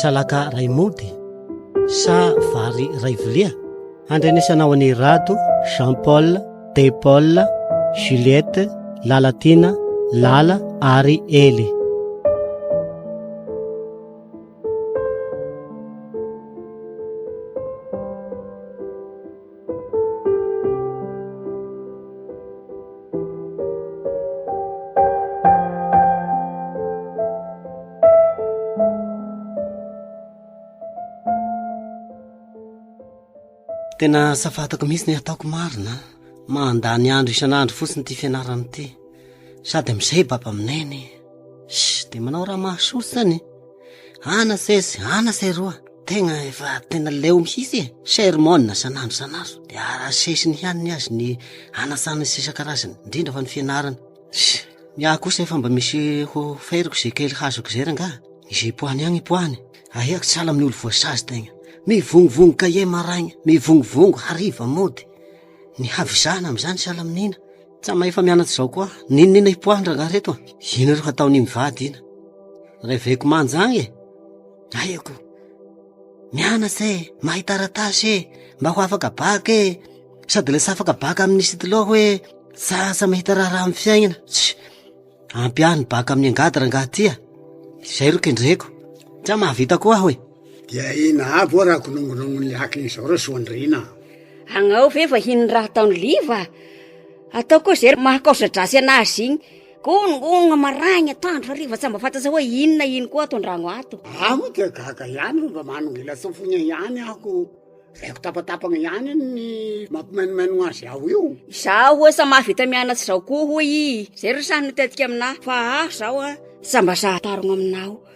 Salaka ray mody sa vary ray vilia andrenesanao any Rato, Jean-Paul, T-Paul, Juliette, Lalatina, Lala ary Eli. Tena safatako mihitsy ny ataoko marina, mandany andro isan'andro fotsiny ty fianarana ty, sady amizay baba amineny de manao raha mahasory zany, anase roa tena efa tena leo mihitsy sermona sanandro de arasesiny ihany azy ny anasana sy isan-karazany indrindra fa ny fianarana. Mia kosa efa mba misy feriko zay kely hazoko zay ranga izay poany agny poany ahiako tsala amin'ny olo voasazy tegna mivongivongo kaye maraigna, mivongivongo hariva mody ny havisana am'izany sala amin'ina tsa maefa mianatsy zao koa ninonina ipoandra reto ino ro hataony mivady ina reveko manjagny aiako mianatsy mahitaratasy mba ho afaka baka sady lasa afaka baka amin'ny sitilo hoe sasa mahita raha amin'ny fiainana ampiany baka amin'ny angadra angatia zay ro kendreko tsa mahavita koa hoe dia ina avy o raha konongonongon'ny hakin'izao ro soandrina agnao ve fa hino raha ataony liva atao koa zay mahakaosadrasy anazy igny gongonga maraigna atoandro fa riva tsy mba fantasa hoe inona ino koa atondragno ato amo dia gaga ihany mba manongila sofony ihany ako zayko tapatapagna ihany ny mampimainomainon azy aho io zaho hoe sa mahavita mianatsy zao koa hoy zay ro sany nitetika amina fa aho zao sa mba sahatarogno aminao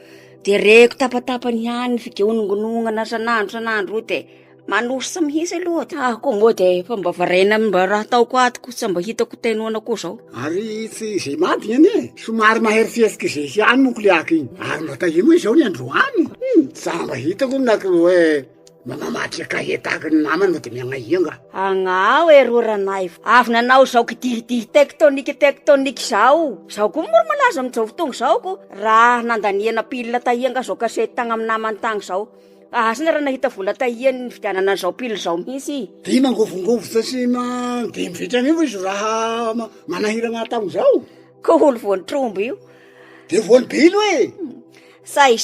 de reko tapatapany ihany figeonongonongana sanandro de manosa mihitsy aloha ako moa de fa mba varena mba raha ataoko atoko sa mba hitako tenoana koa zao ary tsy zay maty iny somary mahery fiesiky zay ihany moko le aky iny ary mba tahino izao ny androany sa mba hitako naky hoe mamamatry kahe tahaka ny namany mba de miagnahianga agnao roranay avy nanao zao kidihidih tectonique zao koa mora malaza am'izao fotoagna zao ko raha nandaniana pilina tahianga zao kasety tagna amin'ny namany tagny zao asina raha nahita vola tahiany ny vidianana zao pily zao mihitsy di mangofongovo sa sy de mivitrany io izy raha manahirana tagno zao ko olo voany trombo io de voany bily hoe Say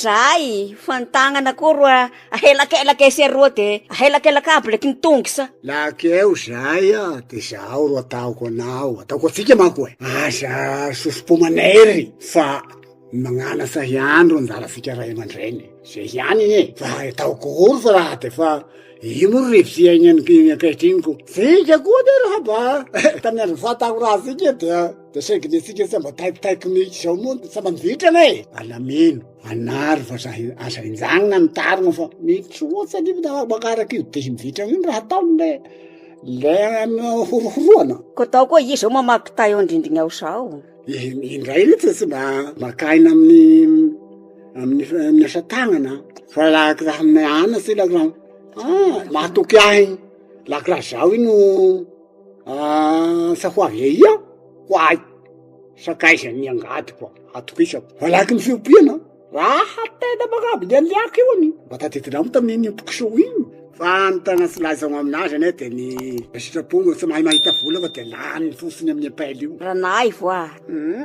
fantagnana koa roa ahelakelaka ese roa de ahelakelaka aby leky ny tongisa lakeo zay de zao ro ataoko anao ataoko atsika manko aza sosopomanery fa magnanasa ihany ro anjalasika ray aman-dreny zay ihany ine fa ataoko oro fa raha de fa imo ro revisiagnany akehitriny ko sika koa de raha ba tamin'ny andro fatako raha sika de segny sika samba taipitaikoniky zao moa samba mivitrana alamino anary fa asa injanona mitarigna fa mitsotsany makaraky io de mivitrana iny raha ataony le horohoroana ko tao koa i zao mamaky tay eo andrindrigny ao zao indray iny tsy makaina amin'ny asa tagnana fa laky raha amin'ny anatsy laky raha mahatoky ahy laky raha zao ino sahoavy ia hoay sakaizany angady koa atokisako fa laky ny fiompiana raha tena makaby le anliaky io any mba tatetinamo tamin'iny impokiso iny fa ny tana tsy lazao aminazy ane de ny sitrapongo tsy mahay mahita vola fa de lany fosiny amin'ny apely io ranay voa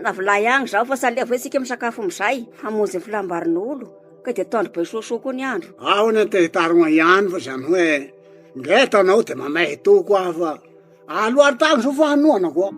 avilay agny zao fa salevo hoe sika misakafo amizay hamonjy filambarin'olo ka de tandro be soso koa ny andro ao na tehitarogna ihany fa zany hoe ngeto anao de mamahy to koa fa aloary tagny so fa hanoana koa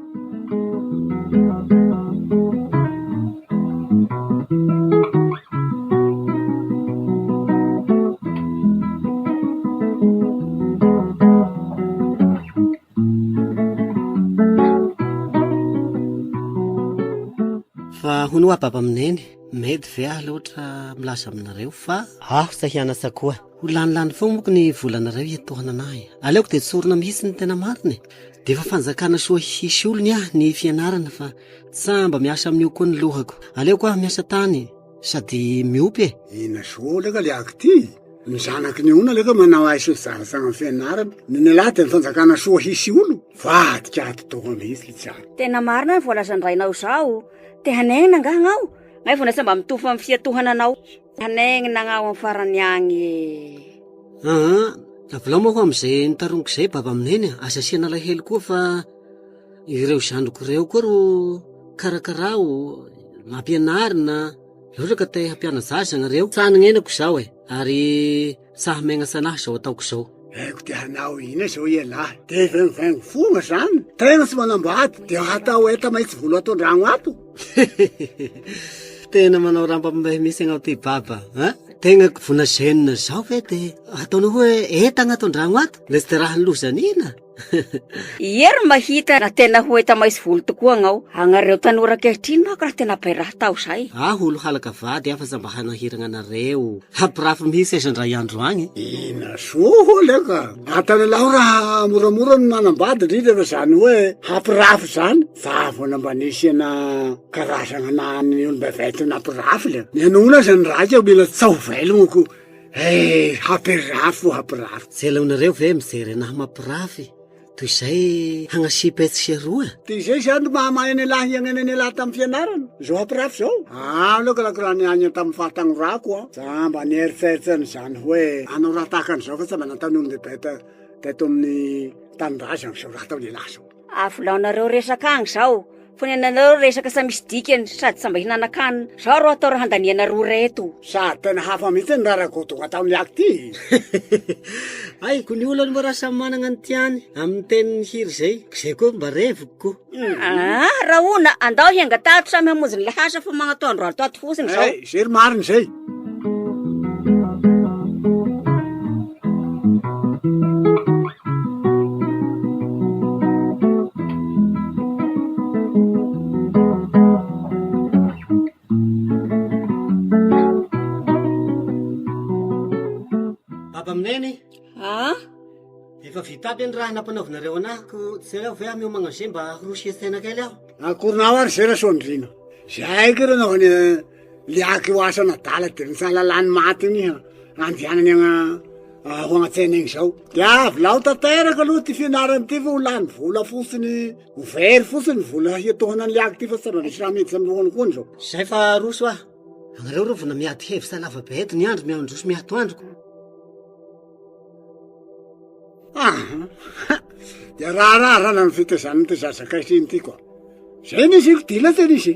hono a baba amineny mety ve aho loatra milaza aminareo fa aho sa hianatsa koa ho lanilany fo moko ny volanareo hiatohana anahy aleoko de tsorona mihitsy ny tena mariny de fa fanjakana soa hisy olony aho ny fianarana fa samba miasa amin'io koa ny lohako aleoko aho miasa tany sady miopy Ina so leka liako ty. Ny zanaky ny ona leka manao aiso zarasagna fianarana. Ny lahy tena fanjakana soa hisy olo. Vadika atotoko mihitsy tsara. Tena marina ny voalazandrainao zao. Te hanegnina angagnao. Ngay vao nasa mba mitofo amin'ny fiatohana anao. Hanegnina agnao amin'ny farany agny. Avolao moa ko am'izay nitarongiko zay baba amineny asasiana lahelo koa fa ireo zandriko ireo koa ro karakarao mampianarina loatra ka te hampiana zazana reo tsanignenako zao ary saha megna sanahy zao ataoko zao. Eko ty hanao ina zao ialahy. Te vaingo fona zany. Tegna tsy manambady. De hatao eta mahitsy volo atondragno ato. Tena manao rambam-bahy misy agnao ty baba. Tegna vona zenina zao ve de ataonao hoe eta agnatondragno ato. Lesy te raha nilozanina. Iery mahita na tena ho eta maisy volo tokoa agnao. Agnareo tanora ankehitriny manko raha tena beraha tao zay. Olo halaka vady afa mba hanahirana anareo. Hampirafy mihitsy aizandray andro agny. Ina soho leka. Atanalao raha moramora ny manambady indrindra fa zany hoe hampirafy zany. Fa vona mba nisy ana karazana na ny olombavety nampirafy le. Ny anona zany raika mila tsao velomoko. Hampirafy hampirafy. Zay laonareo ve mijery anahy mampirafy. Toy izay hagnasipy etseroa. Ty zay zany mahamay ny lahy hiagnana ny lahy tamin'ny fianarana. Zao hampirafy zao. Loka lakora ny agny tamin'ny fahatangorako. Za mba nieritseritsany zany hoe anao raha tahakan'izao fa tsy mba nataony olombebe teto amin'ny tanindrazana zao raha atao lehilahy zao. Avolaonareo resaka agny zao. Fonenanareo resaka sa misy dikany sady sa mba hinanakanina. Zao ro atao raha handaniana roa reto. Sady tena hafa mihitsy ny rarakotonga tamin'ny ako ty. Ay, ko ny olany mo raha samy manana ny tiany amin'ny tenin'ny hiry zay. Zay koa mba revoko ko. Raha ona andao hianga tato samy hamonjy ny lahasa fa magnatao andro ato ato fosiny zao. Zay ry mariny zay. Baba amineny. Efa vita aby ny raha nampanaovinareo anahiko. Zay aho ve miomagna zay mba horosian-tena kely aho. Akorinao ary zay raha sondrina. Zay kira naovany liaky ho asa nadala de nisalalany maty iny andianany ho agnatsena iny zao. De avolao tanteraka aloha ty fianarany ty fa ho lany vola fotsiny ho very fotsiny vola hiatohana ny liaky ty fa tsy misy raha mihitsy amin'ny lohany koa zao. Zay fa roso ah. Anareo rovana miady hevitra lava be eto ny andro miandroso miato androko. De raha na fitezanany ty zazakaisiny ty koa. Zay nisy dila ty nisy.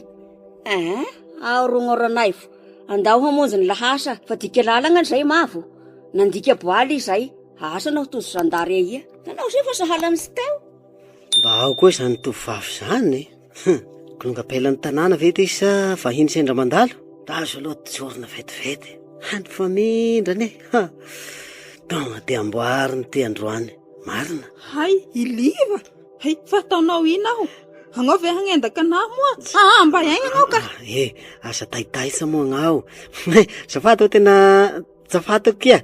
Aorongoranay fo. Andao hamonjy ny lahasa fa dika lalagna zay mavo. Nandika boaly zay. Asa nao tozo zandary ia. Tanao zay fa sahala amitsy teo. Mba ao koa zany tovavy zany. Kolongapelan'ny tanàna vety izy sa vahiny sendra mandalo. Tazo aloha tijorona vetivety. Hany famindrany tonga de amboariny ty androany. Marina. Hay, iliva. Hay, fataonao ina aho. Agnao ve hagnendaka anahy moa? Mba iaigna agnao ka. Asa taitaisa moa agnao. Zafato tena zafato kia.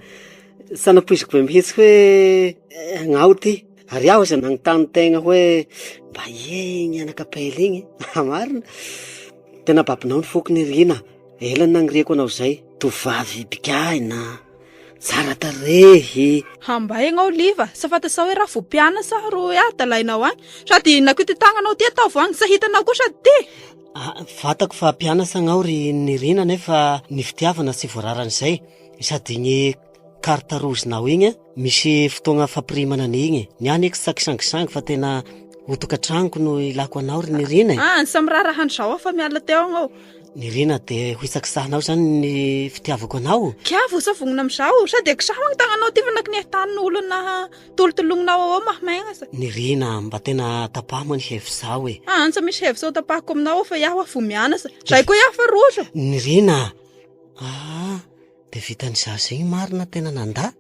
Sanapoiziko be mihitsy hoe agnao ty. Ary aho zany nagnotany tegna hoe mba igny anakapela igny. Marina. Tena babinao ny foko ny rina. Elany naniriako anao zay. Tovavy bikaina. Tsara tarehy. Hamba agnao liva. Safata sao hoe raha vopiana sa ro dalainao agny. Sady nakuty tagnanao ty atao vo agny sa hitanao koa sady ty. Fatako fa mpianasa agnao ry nirina nefa ny fitiavana tsy voararan'izay. Sady ny carte rouge-nao igny misy fotoagna fampirimana an'igny. Ny any eky sakisangisangy fa tena hotokatragnoko no ilako anao ry nirina. Samy raharahany zao fa miala teo agnao. Nirina de ho isakisahanao zany ny fitiavako anao. Kiavo sa vognona amizao. Sady ekisao agny tagnanao ty fa nakiny tanin'olo na tolotolongnao ao mahamaigna sa. Nirina mba tena tapahamo ny hevizao e. Sa misy hevizao tapahako aminao fa iaho afo mianasa. Zay koa iaho fa roso. Nirina. De vitany zaza igny marina tena nanda.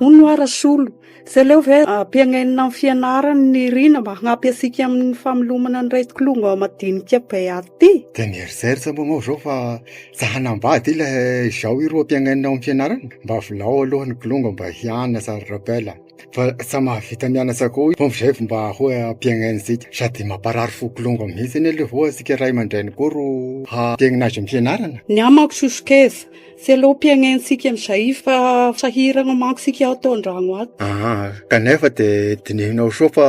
Ono ara solo, Zay leo ve ampiagnenina amin'ny fianarany ny rina mba hagnampy asika amin'ny familomana ny retim-kolonga ao madinika be aty. De nieriseritsy moa zao fa zahanambady ilay izao iro ampiagnenina ao amin'ny fianarana mba volao alohan'ny kolonga mba hianasa rapela fa sa mahavita mianasa koa fomba zay mba hoe ampiagnena sika sady mamparary fo kolonga mihitsy iny le voa sika ray aman-dreny koa ro hampiagnina azy amin'ny fianarana. Ny amako sosikeza zay leo ampiagnensika amin'izay fa sahirana manko sika ao tao an-drano ato. Kanefa de dinihinao soa fa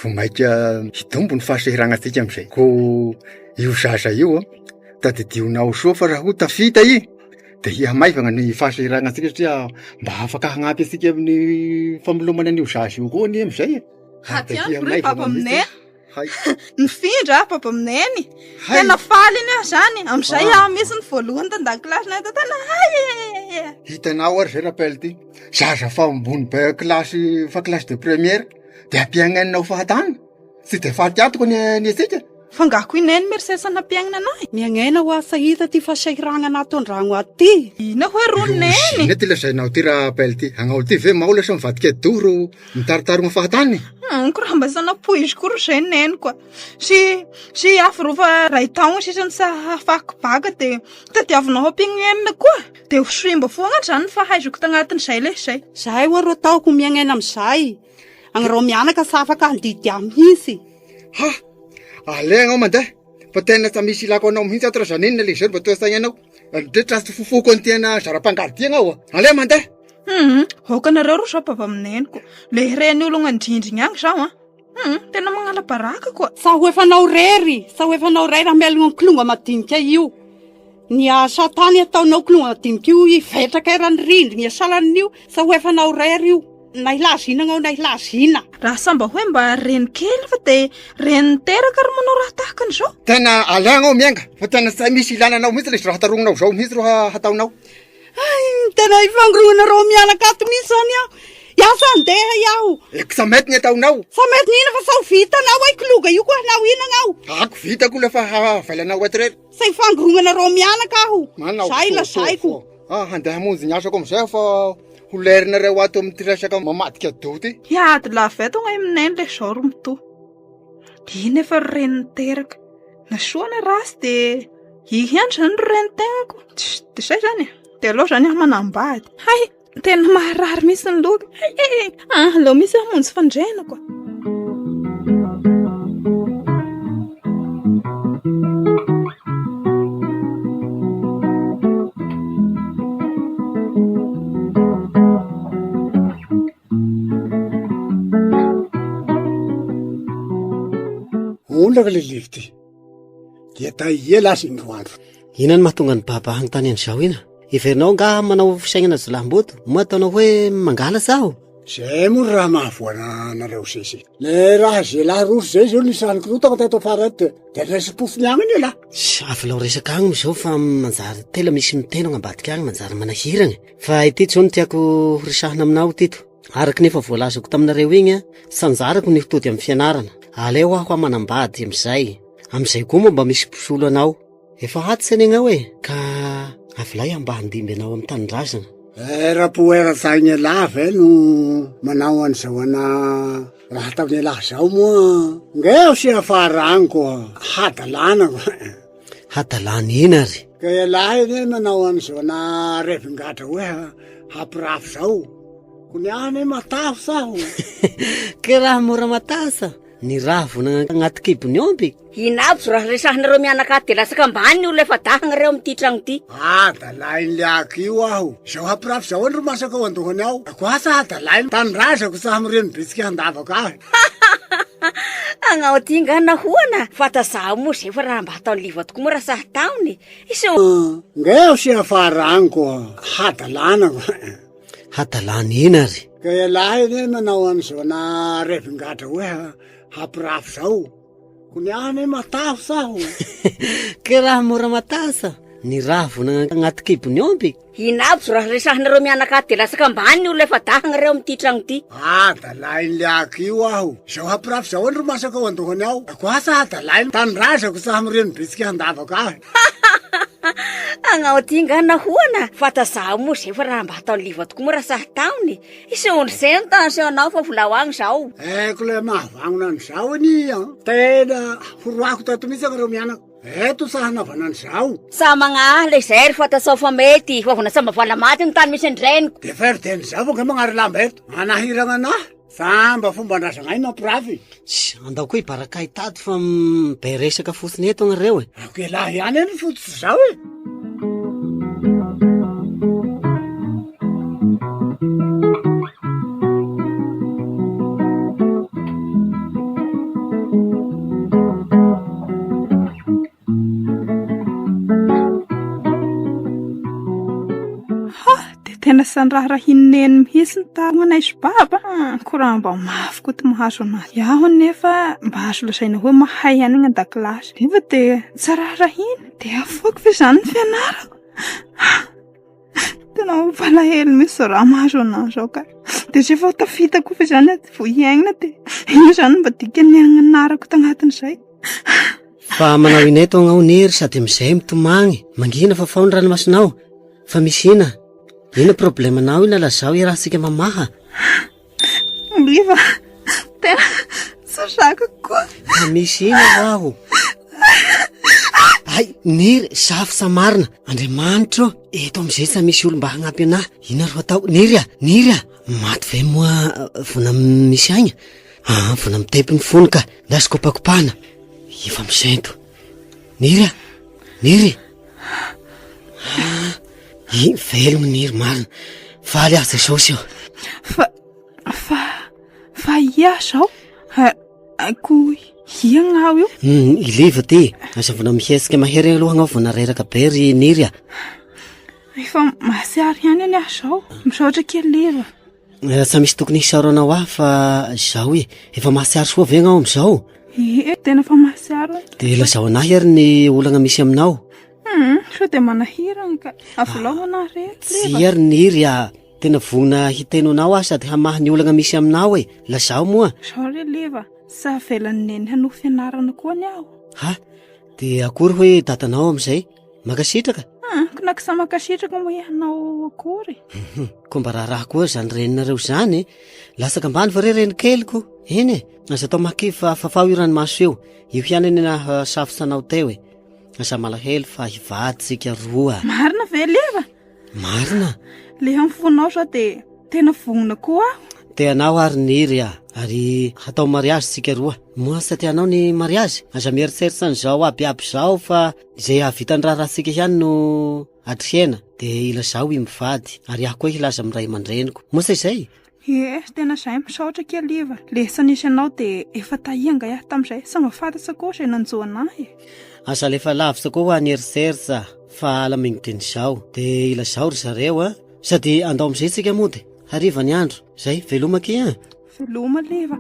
vomaika hitombo ny fahasahiranatsika amin'izay ko io zaza io tadidionao soa fa raha ho tafita i de hiamaivana ny fahasahiranatsika satria mba afaka hagnampy asika amin'ny familomana an'io zaza io koa ny amin'izay. Hatiandro papa aminay nifindra papa aminay tena faly iny zany amin'izay misy ny voalohany tandakilasy tena hitanao ary zay rappel ty zaza fa ambony be klasy fa klasy de première de ampiagnenina ho fahatany tsy de fahaty ny asika fa ngako ineny merisesana ampiagnina anahy miagnena ho asahita ty fahasahirana anato an-drano aty ina hoe roneny ina ty lazainao ty rappel ty agnao ty ve mao lasa mivadika doro mitaritarogna fahatany ko raha mba sana poizy koa ro zay neny koa sy afy ro fa ray taogna sisany sa hafakibaka de tadiavinao ampiagnenina koa de ho soimba foagna zany fa haizoko tagnatin'izay le zay zahay ho ro ataoko miagnena amin'izay agnareo mianaka sa afaka andidy mihitsy alegna ao mandeha fa tena tsy misy ilako anao mihitsy ato raha zany inona le zay mba toasaigny anao dretra sy fofoko ny tena zara-pangadiana ao alea mandeha hokanareo ro sao papa amineniko le reny ologna ndrindrigny agny zao tena magnala baraka koa sa ho efanao rery amelogna kolonga madinika io ny satany ataonao kolonga madinika io ivetraka erany rindrigny asalan'io sa ho efanao rery io na ilazinanao na ilazina raha samba hoe mba reny kely fa de reny teraka ro manao raha tahakany zao tena alagnao mianga fa tena tsy misy ilananao mihitsy le raha tarognanao zao mihitsy ro hataonao tena ifangoronareo mianaka ato mihitsy zany aho iasa andeha iaho sa mety ny ataonao sa mety nina fa sa ho vitanao ay kologa io koa nao inagnao ako vitako lefa havalanao eto rery sa ifangoronareo mianaka aho zay lasaiko handeha hamonjy ny asako amizay fa ho lerinareo ato amin'ny tiresaka mamadika do ty hiady laveto gna amineny le zao ro mitoa diny efa reniny teraka na soana rasy de hihiandry zany ro reny tegnako de zay zany de aloha zany aho manambady hay tena maharary misy ny loka aleo misy hamonjy fandrena koa ondraka le livy ty dia taia lasa indroandro ina ny mahatonga ny baba hagnontany an'izao ina iverinao nga manao fisainana zolamboto moa ataonao hoe mangala zaho zay moa ny raha mahavoana nareo sesy le raha zay lahy rosy zay zao nisaniko rotako tato afara eto de resy-pofony agny iny lahy afilao resaka agny zao fa manjary tela misy miteno ambadika agny manjary manahiragna fa ity tsony tiako resahana aminao tito araky nefa voalazako taminareo igny sanjarako ny fitody amin'ny fianarana aleo aho manambady amizay koa mba misy mpisolo anao efa hatsany agnao ka avilay mba handimby anao amin'ny tanindrazana rapoera saigny lava no manao an'izao ana raha tamin'ny lahy zao moa ngeo sy afaragny koa hadalana hadalana ina ry ka lahy iny manao an'izao ana revingatra hoe hampirafo zao ko niany matafo saho ke raha mora matasa ny ravona agnaty kibony omby inabo zo raha resahanareo mianaka de lasaka ambany olo efa dahagnareo amity tragno ty adalainy liako io aho zao hampirafo zao any ro masaka ao andohany ao ako asa adalainy tanindrazako sa amireny bitsika handavako ahy agnao ty nga nahoana fatazaho moa zay fa raha mba hataony liva toko moa raha saha taony iso ngeo sy afaragny koa hadalana hadalana ina ry ka lahy iny manao an'izao ana revingatra hoe hampirafo zao ko niany matafo saho ke raha mora matasa ny ravona agnaty kibony omby inabo zo raha resahanareo mianaka de lasaka ambany olo efa dahagnareo amity tragno ty adalainy liako io aho zao hampirafo zao any ro masaka ao andohany ao ako asa adalainy tanindrazako sa amireny bitsika handavako ahy Agnaodingana hoana fatazaho moa zay fa raha mba hatao liva tokoa moa raha saha taony isondry zay ny tansionao fa volao agny zao Eko le mahavagnona an'izao any tena horoako tato mihitsy agnareo mianako eto sa hanaovana an'izao sa magnahy zay ry fatasao fa mety fovana samba voala maty ny tany misy andreniko de feriten'izao voga magnary lamba eto manahirana anahy samba fomba andrazagnainy mampirafy andao koa ibarakay tato fa be resaka fotsiny eto agnareo ako elahy ihany eny fototsy zao Tena sandraharahineny mihitsy ny tagnanay sy baba koraha mba mafy koa ty mahazo anazy iaho nefa mba azo lasaina hoe mahay ihany iny an-dakilasy nefa de tsararahiny de afoako fa izany ny fianarako tena mampalahelo mihitsy raha mahazo anazy ao ka de zay efa tafita koa fa izany vo hiaigna de ino izany mba dikany anarako tagnatin'izay fa manao ineto agnaoniry sady amizay mitomagny mangina fa fao ny ranomasinao fa misy ina ino problemanao ina lazao irahantsika mamaha liva tena sasaka koa fa misy ina aho ay niry safy samarina Andriamanitro eto amizay sa misy olo mba hagnampy anahy ina ro atao niry maty ve moa vona misy agna vona mitepy ny fony ka ndasy kopakopahana efa misento niry velogny niry marina faly azy zao sio fa ia zao ko iagna ao io iliva ty asa vona mihetsika mahery aloha agnao vona reraka be ry niry efa mahasiary ihany any aho zao misaotra kely liva sa misy tokony hisaoranao aho fa zao efa mahasiary soa ve agnao amizao tena fa mahasiary de lazao anahy ary ny olagna misy aminao so de manahirana ka avolao anahy rehetra tsy ary niry tena vonona hiteno anao sady hamaha ny olagna misy aminao lazao moa sao re liva sa velany neny hanoho fianarana koa ny aho de akory hoe datanao amizay makasitraka konakisa makasitraka mo ihanao akory ko mba raha koa zany reninareo zany lasaka ambany fa re reny keliko eny aza atao maky fa fafao io ranomaso eo io hiany eny na safosanao teo asa malahelo fa hivadytsika roa marina ve liva marina le amfonao sa de tena vonona koa te anao ary niry ary hatao mariazy tsika roa moa sa tianao ny mariazy aza mieritseritsy an'izao abiaby zao fa zay ahavitany raha-rahatsika ihany no atrihena de ila zao mivady ary aho koa hilaza amiray aman-dreniko moa sa izay tena zay misaotra kely liva le sanisy anao de efa tahianga iaho tam'izay sa mahafantatsa koa zay nanjoanahy asa lefa lavitra koa ho anyeritseritsy fa ala migniteny zao de ila zao ry zareo sady andao amizay tsika mody hariva ny andro zay velomaky veloma liva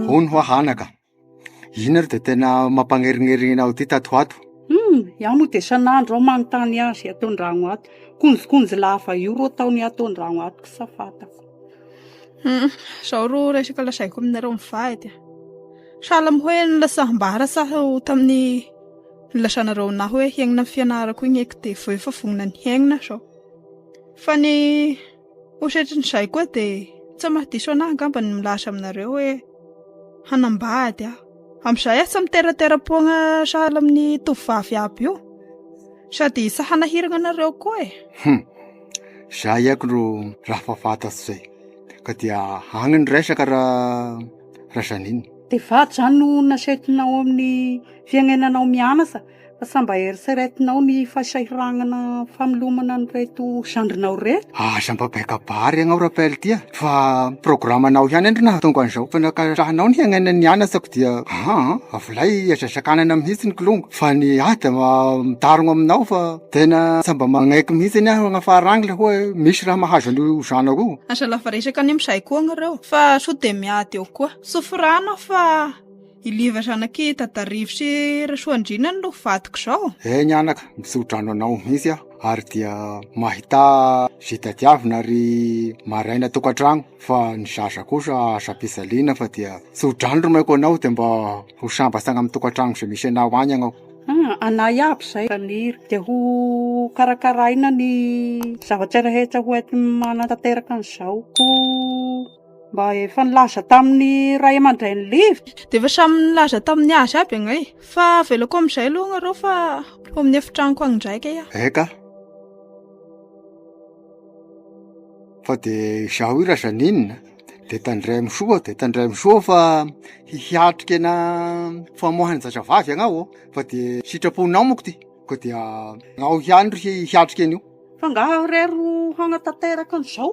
hony ho ahanaka ina ry de tena mampagneringeringina ty tato ato iaho moa de sanandro ao manontany azy atao-ndragno ato konjokonjo lafa io ro ataony atao-ndragno ato ko safatako zao ro resaka lasaiko aminareo mivady sahala hoe nilasahambara saho tamin'ny nilasanareo na hoe hiaigna ny fianarako igny eky de vo efa vonona ny hiaigna zao fa ny osetrin'izay koa de tsy mahadiso anahy angamba ny milaza aminareo hoe hanambady amizay sa miteraterapona sahala amin'ny tovovavy aby io sady sa hanahirana anareo koa za iako ro raha fafantatso zay ka dia agny ny resaka raha zaniny de vady zany no nasaitinao amin'ny fiainananao mianasa fa samba eritseretinao ny fahasahiranana familomana ny reto zandrinao reto aza mbabaikabary agnao rapely tia fa programanao ihany andro nahatonga an'izao fa nakarahanao ny hiainana ny anasako dia avolay azasakanana mihitsy ny kolongo fa ny ada midarogno aminao fa tena samba magnaiky mihitsy ny aho agnafarangla hoe misy raha mahazo an'io zanako io aza lafa resaka any amizay koa agnareo fa so de miady eo koa sofirana fa iliva zanaky Tatarivo sy Rasoandriana no vadiko zao. Nianaka misodrano anao mihitsy aho ary dia mahita zitadiavina ry maraina tokantrano fa ny zaza kosa asa-pisaliana fa dia sodrano ro maiko anao dia mba ho sambasagna amin'ny tokantrano izay misy anao any anao. Anay aby zay kaniry dia ho karakaraina ny zavatra rehetra ho ety manatanteraka an'izao ko mba efa nilaza tamin'ny ray aman-dreny Liva. Dia efa samy nilaza tamin'ny azy aby agnay. Fa velako amin'izay aloha nareo fa ho amin'ny efitraniko agny ndraika iah. Eka. Fa dia izaho io razaninina dia tandray misoa fa hiatrika na famohany zazavavy agnao fa dia sitraponao moko ty ko dia gnao ihany ry hiatrika an'io. Fa nga rero hanatanteraka an'izao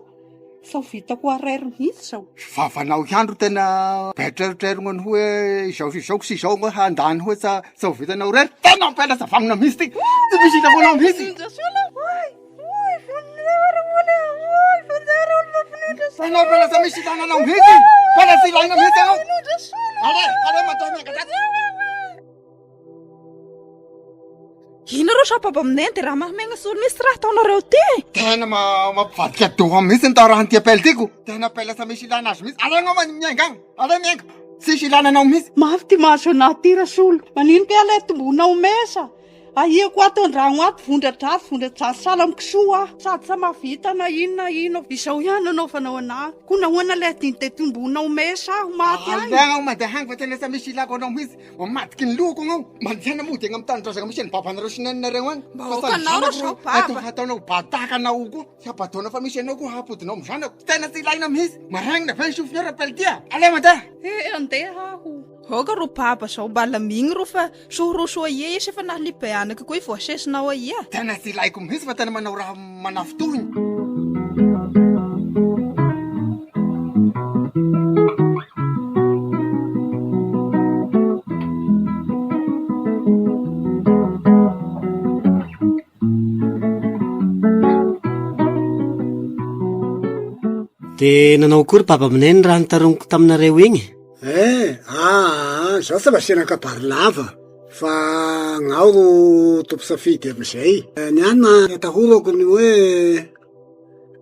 sao vitako arero mihitsy sao. Vavanao ihany ro tena betrerotrerona ny hoe izao sy izao ngo handany hoe sa vitanao rero tena ampela zavamina mihitsy ty tsy misy hitakonao mihitsy. Sanao pela sa misy hitananao mihitsy pela sy ilaina mihitsy anao. Ale matao miakatra. Inareo sa papa aminay dia raha mahamenga solo misy raha ataonareo ty. Tena mampivadika doha mihitsy ny tao raha ny apela tyko. Tena pela sa misy ilana azy mihitsy. Ale anao miainga agny. Ale miainga. Sisy ilananao mihitsy. Mafy ty mahazo anahy ty Rasolo. Manino kay ilay tombonao mesa. Ahiako ato andragno ato vondradrasy sala mikisoa sady sa mavita na ino izao ihany anao fanao anahy ko nahoana ilay tombonao mesa aho maty agny. Agnao madahany fa tena sa misy ilako anao mihitsy. Mamadiky ny loko agnao. Mandiana mody agny amin'ny tanindrazana misy ny babanareo sy naninareo agny. Hataonao batakanao koa. Sabataona fa misy anao koa hapodinao mizanako. Tena tsy ilaina mihitsy. Marangina fa ny sofiniora peltia. Ale mada. Andeha aho. Hoga ro papa zao mbala migny ro fa sorosoa ie izy efa nahalibeanaka koa i voasesinao aia. Tena tsy ilaiko mihitsy fa tena manao raha manafitohiny. Dia nanao kory papa aminay ny raha nitaroniko taminareo igny. Zao sa masenaka bary lava fa gnao ro tompo safidy amizay. Niany tahorako ny hoe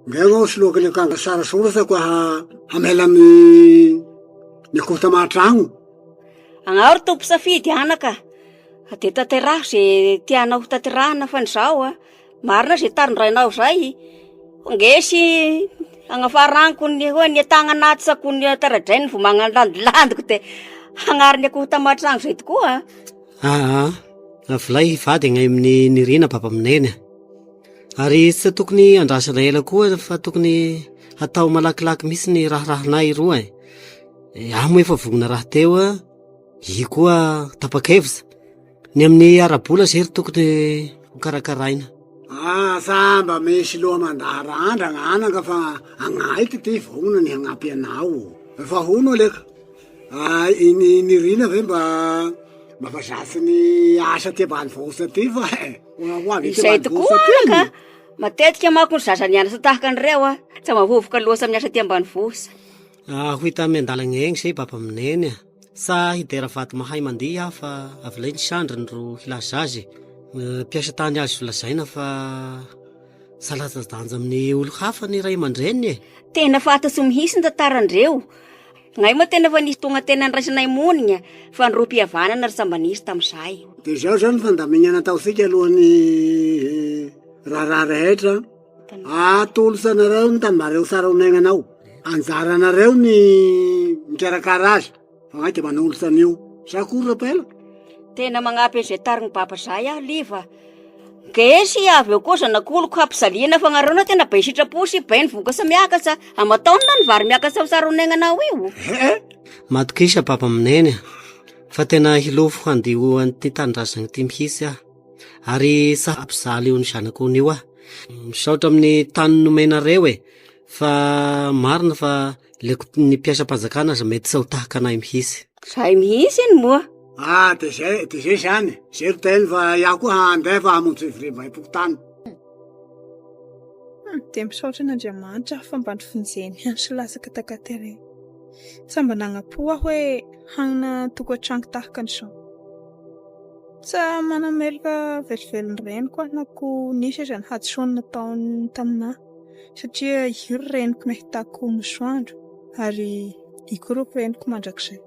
ngagnao soloako ny akanga sara sorasa ko hamela ny kota mahatragno. Agnao ro tompo safidy anaka. Dia tanteraho zay tianao tanterahana fa n'izao marina zay tarindrainao zay. Ngesy agnafaranko ny hoe ny tagnanaty sa ko ny taradrainy vo magnalandlandiko dia hagnariny akoho tamatragno zay tokoa. Avilay hivady agnay amin'ny nirina papa aminay. Ary tsy tokony andrasana ela koa fa tokony atao malakilaky mihitsy ny raharahanay roa. Amo efa vogona raha teo i koa tapakevitra. Ny amin'ny arabola zay ry tokony ho karakaraina. Samba misy loha mandarandra gn'anaka fa agnaity ty vogona ny hagnampy anao. Fa hono leka. Nirina ve mba fazatsy ny asa ty ambany vosa ty fa izay tokoa ka matetika manko ny zaza nianasa tahaka an'ireo tsy mahavovoka loasa amin'ny asa ty ambany vosa. Ho hita amin'ny andalana egny zay papa amineny sa hidera vaty mahay mandiha fa avilay ny sandriny ro hilaza azy. Piasa tany azy lazaina fa salatadanja amin'ny olo hafa ny ray aman-dreny. Tena fatatsy mihitsy ny tantarandreo. Ngay moa tena fa nisy tonga tena niraisanay monina fa ny rom-pihavanana ry sambanisy tamin'izay. Dia zao zany fandamina nataotsika alohan'ny raha rehetra. Atolosanareo ny tanimareo tsara onainanao. Anjaranareo ny mikarakara azy. Fa ngay dia manolosan'io. Sa kory rapela? Tena magnampy an'izay tariny papa zay Liva. Kesy avy eo koa zanak'oloko hampizaliana fa gnareo tena be sitraposy be ny voka sa miakatra amataona ny vary miakatra tsara onainanao io. Matokisa papa amineny fa tena hilofo handio an'ity tanindrazana ty mihitsy ary sa hampizaly io ny zanako n'io misaotra amin'ny tany nomenareo fa marina fa leko ny mpiasa-panjakana aza mety sa ho tahaka anay mihitsy. Zay mihitsy iny moa. Dia zay zany. Zay ro teny fa iaho koa handeha fa hamonjy fivoriam-ba ipokotany. Dia misaotra n'Andriamanitra fa mba nifonjeny any sy lasaka takatereny. Samba nangapoa hoe hagna tokantrano tahaka an'izao. Sa manamelaka velivelon'ny reniko aho na koa nisy aza ny hadisoany nataony taminahy. Satria io reniko nahitako masoandro ary ikoroko reniko mandrakizay.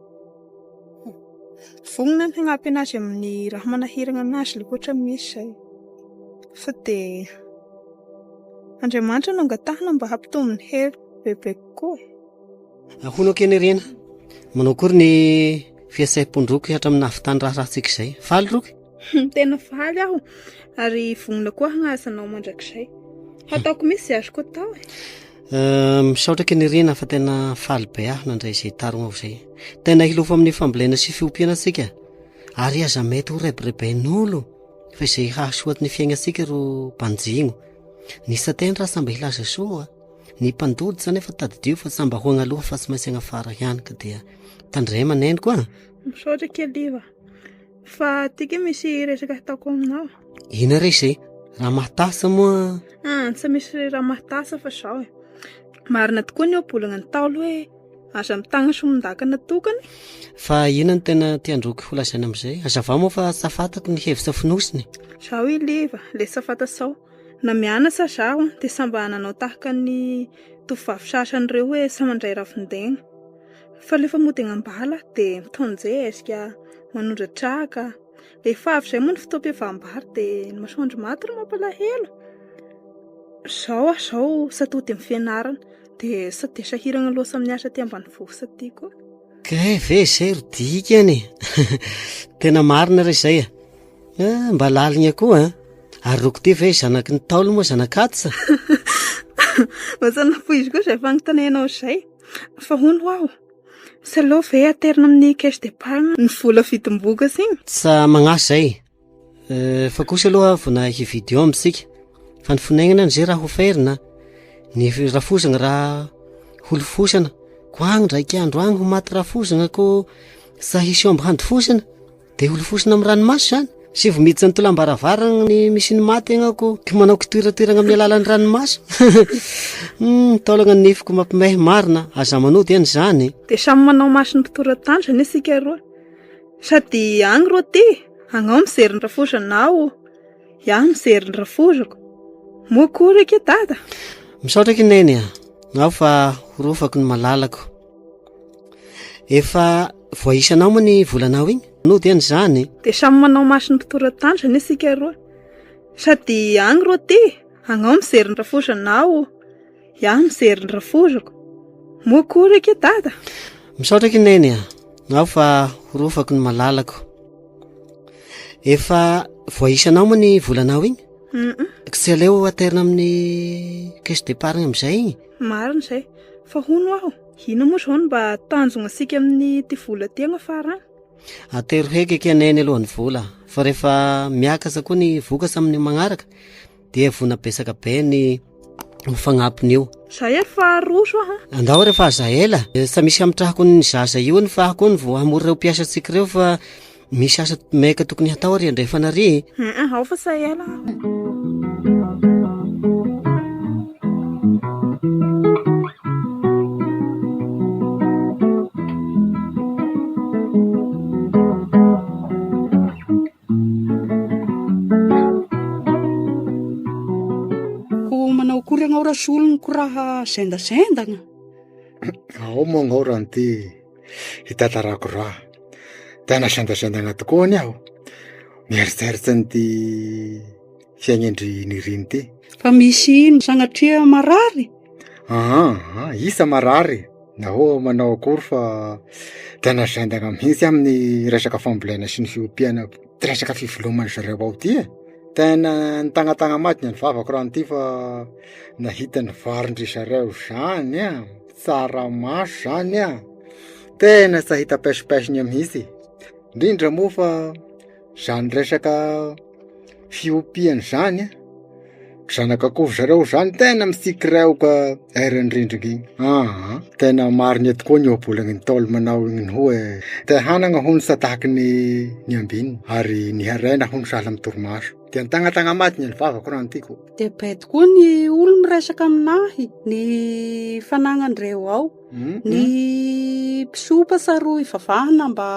Vonona ny hagnampy anazy amin'ny raha manahirana anazy le ohatra misy izay. Fa dia Andriamanitra no angatahana mba hampitombo ny hery bebeko koa. Ahoana keny rena? Manao kory ny fiasai-pondroko hatramin'ny nahavitany raharantsika izay. Faly roky? Tena faly aho ary vonona koa hagnasanao mandrakizay. Hataoko misy izay azoko atao e. Misaotra keny rena fa tena faly be aho nandray izay tarona ao izay. Tena hilofo amin'ny fambolena sy fiompiana antsika. Ary aza mety ho rebireben'olo fa izay hahasoaty ny fiainantsika ro mpanjino. Ny satena raha samba hilaza soa. Ny mpandody zany efa tadidio fa samba ho agnaloha fa tsy maintsy agnafara ihany ka dia tandray maneno koa. Misaotra keliva. Fa tika misy resaka ataoko aminao. Ina re izay? Raha mahatasa moa. Tsy misy raha mahatasa fa zao e. Marina tokoa ny obolana ny Ntaolo hoe aza mitagna somondakana tokany. Fa ina ny tena tiandroky ho lazaina amin'izay? Hazava moa fa safatako ny hevitra finosiny. Zao iliva, le safata sao. Na mianasa zaho dia samba nanao tahaka ny tovovavy sasan'ireo hoe samandray ravin-daigna. Fa rehefa mody agnambala dia mitonjezika, manondra traka. Rehefa avy izay moa ny fotoam-pihavaham-bary dia ny masoandro maty ry mampalahelo. Zao satody amin'ny fianarana dia sady sahirana loatra amin'ny asa aty ambanivohitra aty koa. Kay ve izay ro dikany. Tena marina re izay. Mba laligna koa. Ary roko ty ve zanaky ny Ntaolo moa zanakatsa. Mazana poizy koa izay fanontanianao izay. Fa hono aho. Sy aleo ve aterina amin'ny caisse d'épargne ny vola fitomboka siny? Sa magnasy zay. Fa kosa aloha vona hividy eo amintsika. Fa ny finainana n'izay raha hoferina. Ny rafozana raha holofosana. Ko agny ndraiky andro agny ho maty rafozana ko sa hisy omby handifosana. Dia holofosana amin'ny ranomasy zany. Sy vomiditsy ny tolam-baravarana ny misy ny maty agnako ko manao kitoiratoirana amin'ny alalan'ny ranomasy. Taolagna ny nifiko mampimehy marina aza manody ihany zany. Dia samy manao maso ny mpitoran-tandrony isika roa. Sady agny ro ty agnao mijery ny rafozanao, iaho mijery ny rafozako. Moa koa raiky dada. Misaotra kineny ao fa horofako ny malalako. Efa voaisanao moa ny volanao iny. Nody ihany zany. Dia samy manao maso ny mpitoran-tandrony isika roa. Sady agny ro ty agnao mijery ny rafozanao, iaho mijery ny rafozako. Moa koa raiky dada. Misaotra kineny ao fa horofako ny malalako. Efa voaisanao moa ny volanao iny. Sy aleo aterina amin'ny caisse d'épargne amin'izay igny. Marina izay. Fa hono aho. Ino moa izao mba tanjona asika amin'ny ty vola ty agnafarana? Atero heky keneny alohan'ny vola. Fa rehefa miakasa koa ny vokasa amin'ny magnaraka dia vona besaka be ny fagnampin'io. Zay fa roso aho. Andao rehefa aza ela. Sa misy amitrahako ny zaza io ny fa ako ny vo hamory reo mpiasa antsika reo fa misy asa maika tokony hatao ary andray fanary. Ao fa sa ela. Ora solony ko raha zendazendana. Ao moa gn'ora ty hitatarako raha. Tena zendazendana tokoa ny aho. Mieritseritsy ny ty fiagnendry niriny ty. Fa misy ino sanatria marary? Isa marary. Nahoa manao akory fa tena zendana mihitsy amin'ny resaka fambolena sy ny fiompiana. Resaka fivelomany zareo ao ty e. Tena nitagnatagna maty ny vavako raha ty fa nahita ny varindry zareo zany tsaramaso zany tena tsy hita pesipesiny mihitsy. Indrindra moa fa zany resaka fiompiany zany zanak'akoho zareo zany tena mitsikireo ka erindrindriny. Tena marina tokoa ny obolagny ny Ntaolo manao igny hoe te hanagna hono sa tahaky ny ambiny ary ny harena hono sahala amin'ny torimaso. dia nitagnatagna maty ny vavako raha tiako. De bety koa ny olo miresaka aminahy, ny fanagnandreo ao, ny mpisopa saroy vavahana mba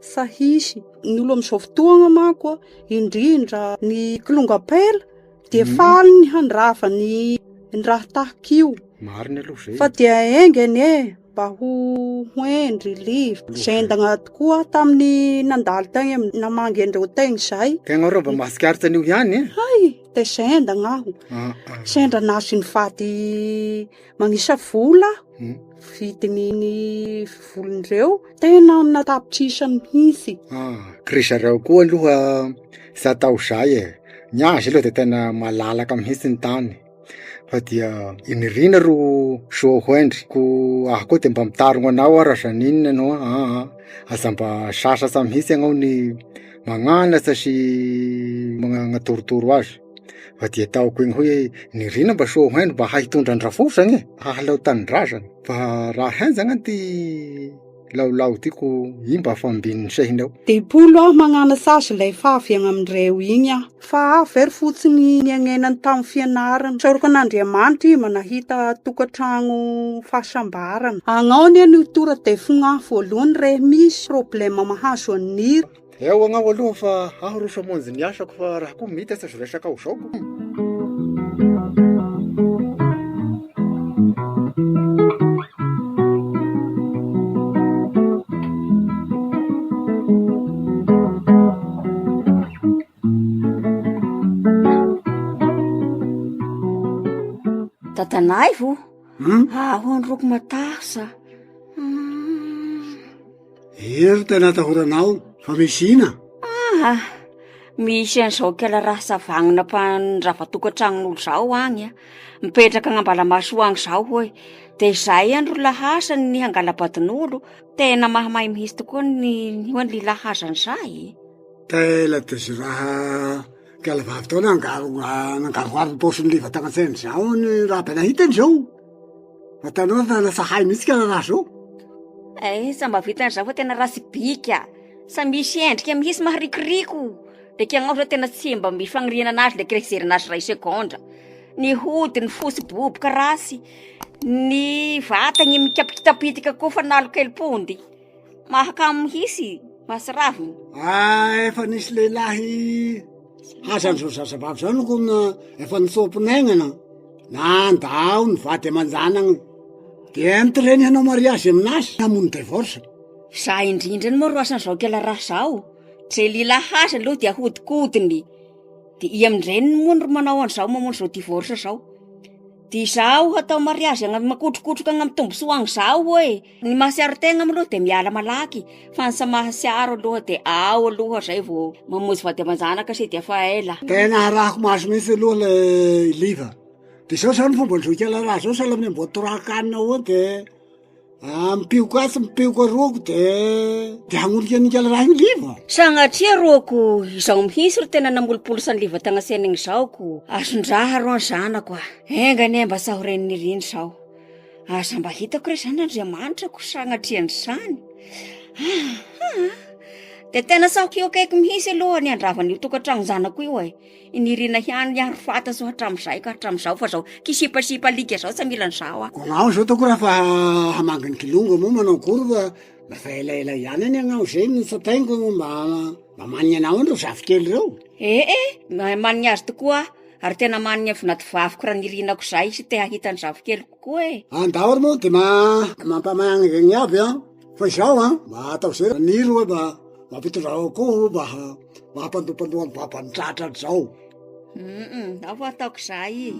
sahisy, ny olo am'izao fotoagna manko indrindra ny kilongapela de faly ny handrava ny raha tahak'io. Marina aloha zay. Fa dia engany mba ho endry livy zendagna tokoa tamin'ny nandalo tagny namangy andreo tegny zay. Tegna rô mba mahasikaritsa an'io ihany Hay, de zendagna aho. Sendra naso ny fady magnisa vola vidiny ny volondreo tena natapitsisa mihitsy. Krisareo koa aloha sa tao zay Nyazy aloha de tena malalaka mihitsy ny tany. Fa dia inirina ro sohoendry ko aho koa de mba mitarogno anao ara zaninina anao aza mba sasasa mihitsy anao ny magnanatsa sy magnatorotoro azy. Fa dia taoko igny hoe nirina mba sohoendry mba hahitondra andrafosagny hahalao tanindrazana. Fa raha henzagna ty laolao tiako i mba fambin'ny sehinao. Dipolo aho magnanatsy azy lay fahaviagna amindreo igny aho. Fa aho very fotsiny ny agnenany tamin'ny fianarana. Saoroko an'Andriamanitra i manahita tokantragno fahasambarana. Agnao ny tora defogna voalohany re misy problema mahazo anira. Eo agnao aloha fa aho rosa monjy ny asako fa raha koa mita sa resaka ao zao. Tatanay vo? Aho androko matasa. Ero tena atahoranao fa misina. Misy an'izao kela raha savagnina mpandrava tokantragnon'olo zao agny mipetraka agnambala maso agny zao hoe. De zay andro lahasany ny hangalabatin'olo. Tena mahamay mihitsy tokoa ny hoan'ny lahasany zay. Tela de sy raha kalavavy tao nangaroaro posiny liva tagnatseny zao ny raha be nahitany zao. Fa tanao fa lasa hay mihitsy kala raha zao. Samba vitan'izao fa tena raha sy bika. Sa misy endrika mihitsy maharikiriko. De kiagnao zao tena tsy mba mifagniriana anazy le krezerina azy ray sekondra. Ny hody, ny fosy boboka rasy, ny vatagny mikapikitapitika koa fa nalo kely-pondy. Mahakamo mihitsy, masiraviny. Efa nisy lehilahy hazan'izao zazavavy zao noko efa nitsomponaignana. Nandao ny vady aman-janagny. De mitireny hanao mariazy aminazy hamono divorce. Za indrindra ny moa roasan'izao kela raha zao. Tre lila hasa aloha dia hodikodiny. De i amindreny moa ro manao an'izao mamono zao divorce zao. Di zao atao mariazy makotrokotroka amin'ny tombosoagny zao hoe. Ny mahasiaro tegna aloha de miala malaky. Fa ny sa mahasiaro aloha de ao aloha zay vo mamonjy vady aman-janaka se dia fa ela. Tena harako maso mihitsy aloha le liva. De zao zao ny fomba nizao kela raha zao sahala amin'ny mbo torakanina ao de mipioka atsy mipioka roko de hagnolika ny kela raha iny liva. Sagnatria roko izao mihitsy ro tena namolopolo sa ny liva tagnasenigny zao ko. Asondraha ro ny zanako engany mba sahoreny niriny zao. Asa mba hitako re zany Andriamanitra ko sagnatriany zany. De tena saokiokeiko mihitsy aloha ny andravany tokantragno zanako io inirina hiany aharo fataso hatramizay ka hatramizao fa zao kisipasipa alika zao sa mila an'izao Ko gnao zao toko raha fa hamangany kilongo mo manao kory fa lafa elaela ihany any agnao zay ny sataingo mba maniny anao andro zavy kely reo. maniny azy tokoa ary tena maniny avy naty vaviko raha nirinako zay sy te hahitany zavy kely kokoa Andao mo de mampamagny gny aby fa zao mba atao zay niro hoe mba mampitondra koa mba mampandopandoha mapanitratra zao. Ao fa ataoko zay.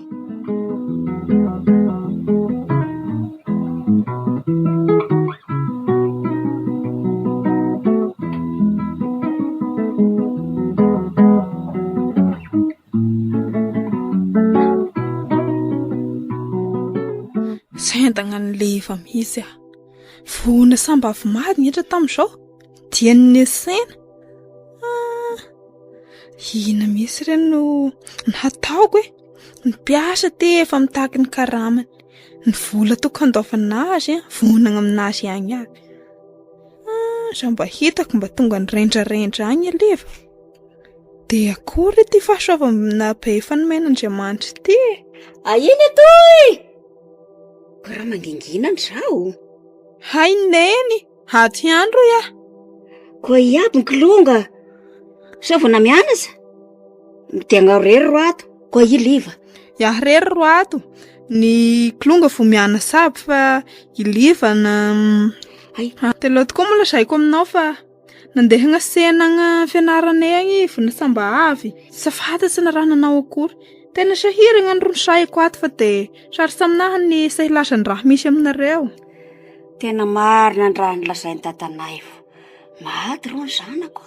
Sendagna ny lefa mihitsy Vona samba avy maty ny etra tamin'izao dia ny sena. Ina misy reny no nataoko nipiasa te efa mitaky ny karamany. Ny vola toko andaovana azy vonana aminazy agny aby. Sa mba hitako mba tonga ny rendrarendra agny alefa. De akory ty fahasoavana be fanomen'Andriamanitra ty. Iny toy ko raha manginginana zao. Hay neny, haty andro ya. Ko iaby ny kilonga saovana mianasa de agnarery roato ko iliva. Iarery roato ny kilonga vo mianasa aby fa iliva na de loto koa mola zaiko aminao fa nandeha agnasenagna fianaranay agny vo nasamba avy. Safatatsy na raha nanao akory. Tena sahiragna ny ronosaiko ato fa de sary saminaha ny sahilasan'ny raha misy aminareo. Tena marina ny raha nilazainy tatanay vo. Maty ro ny zanako.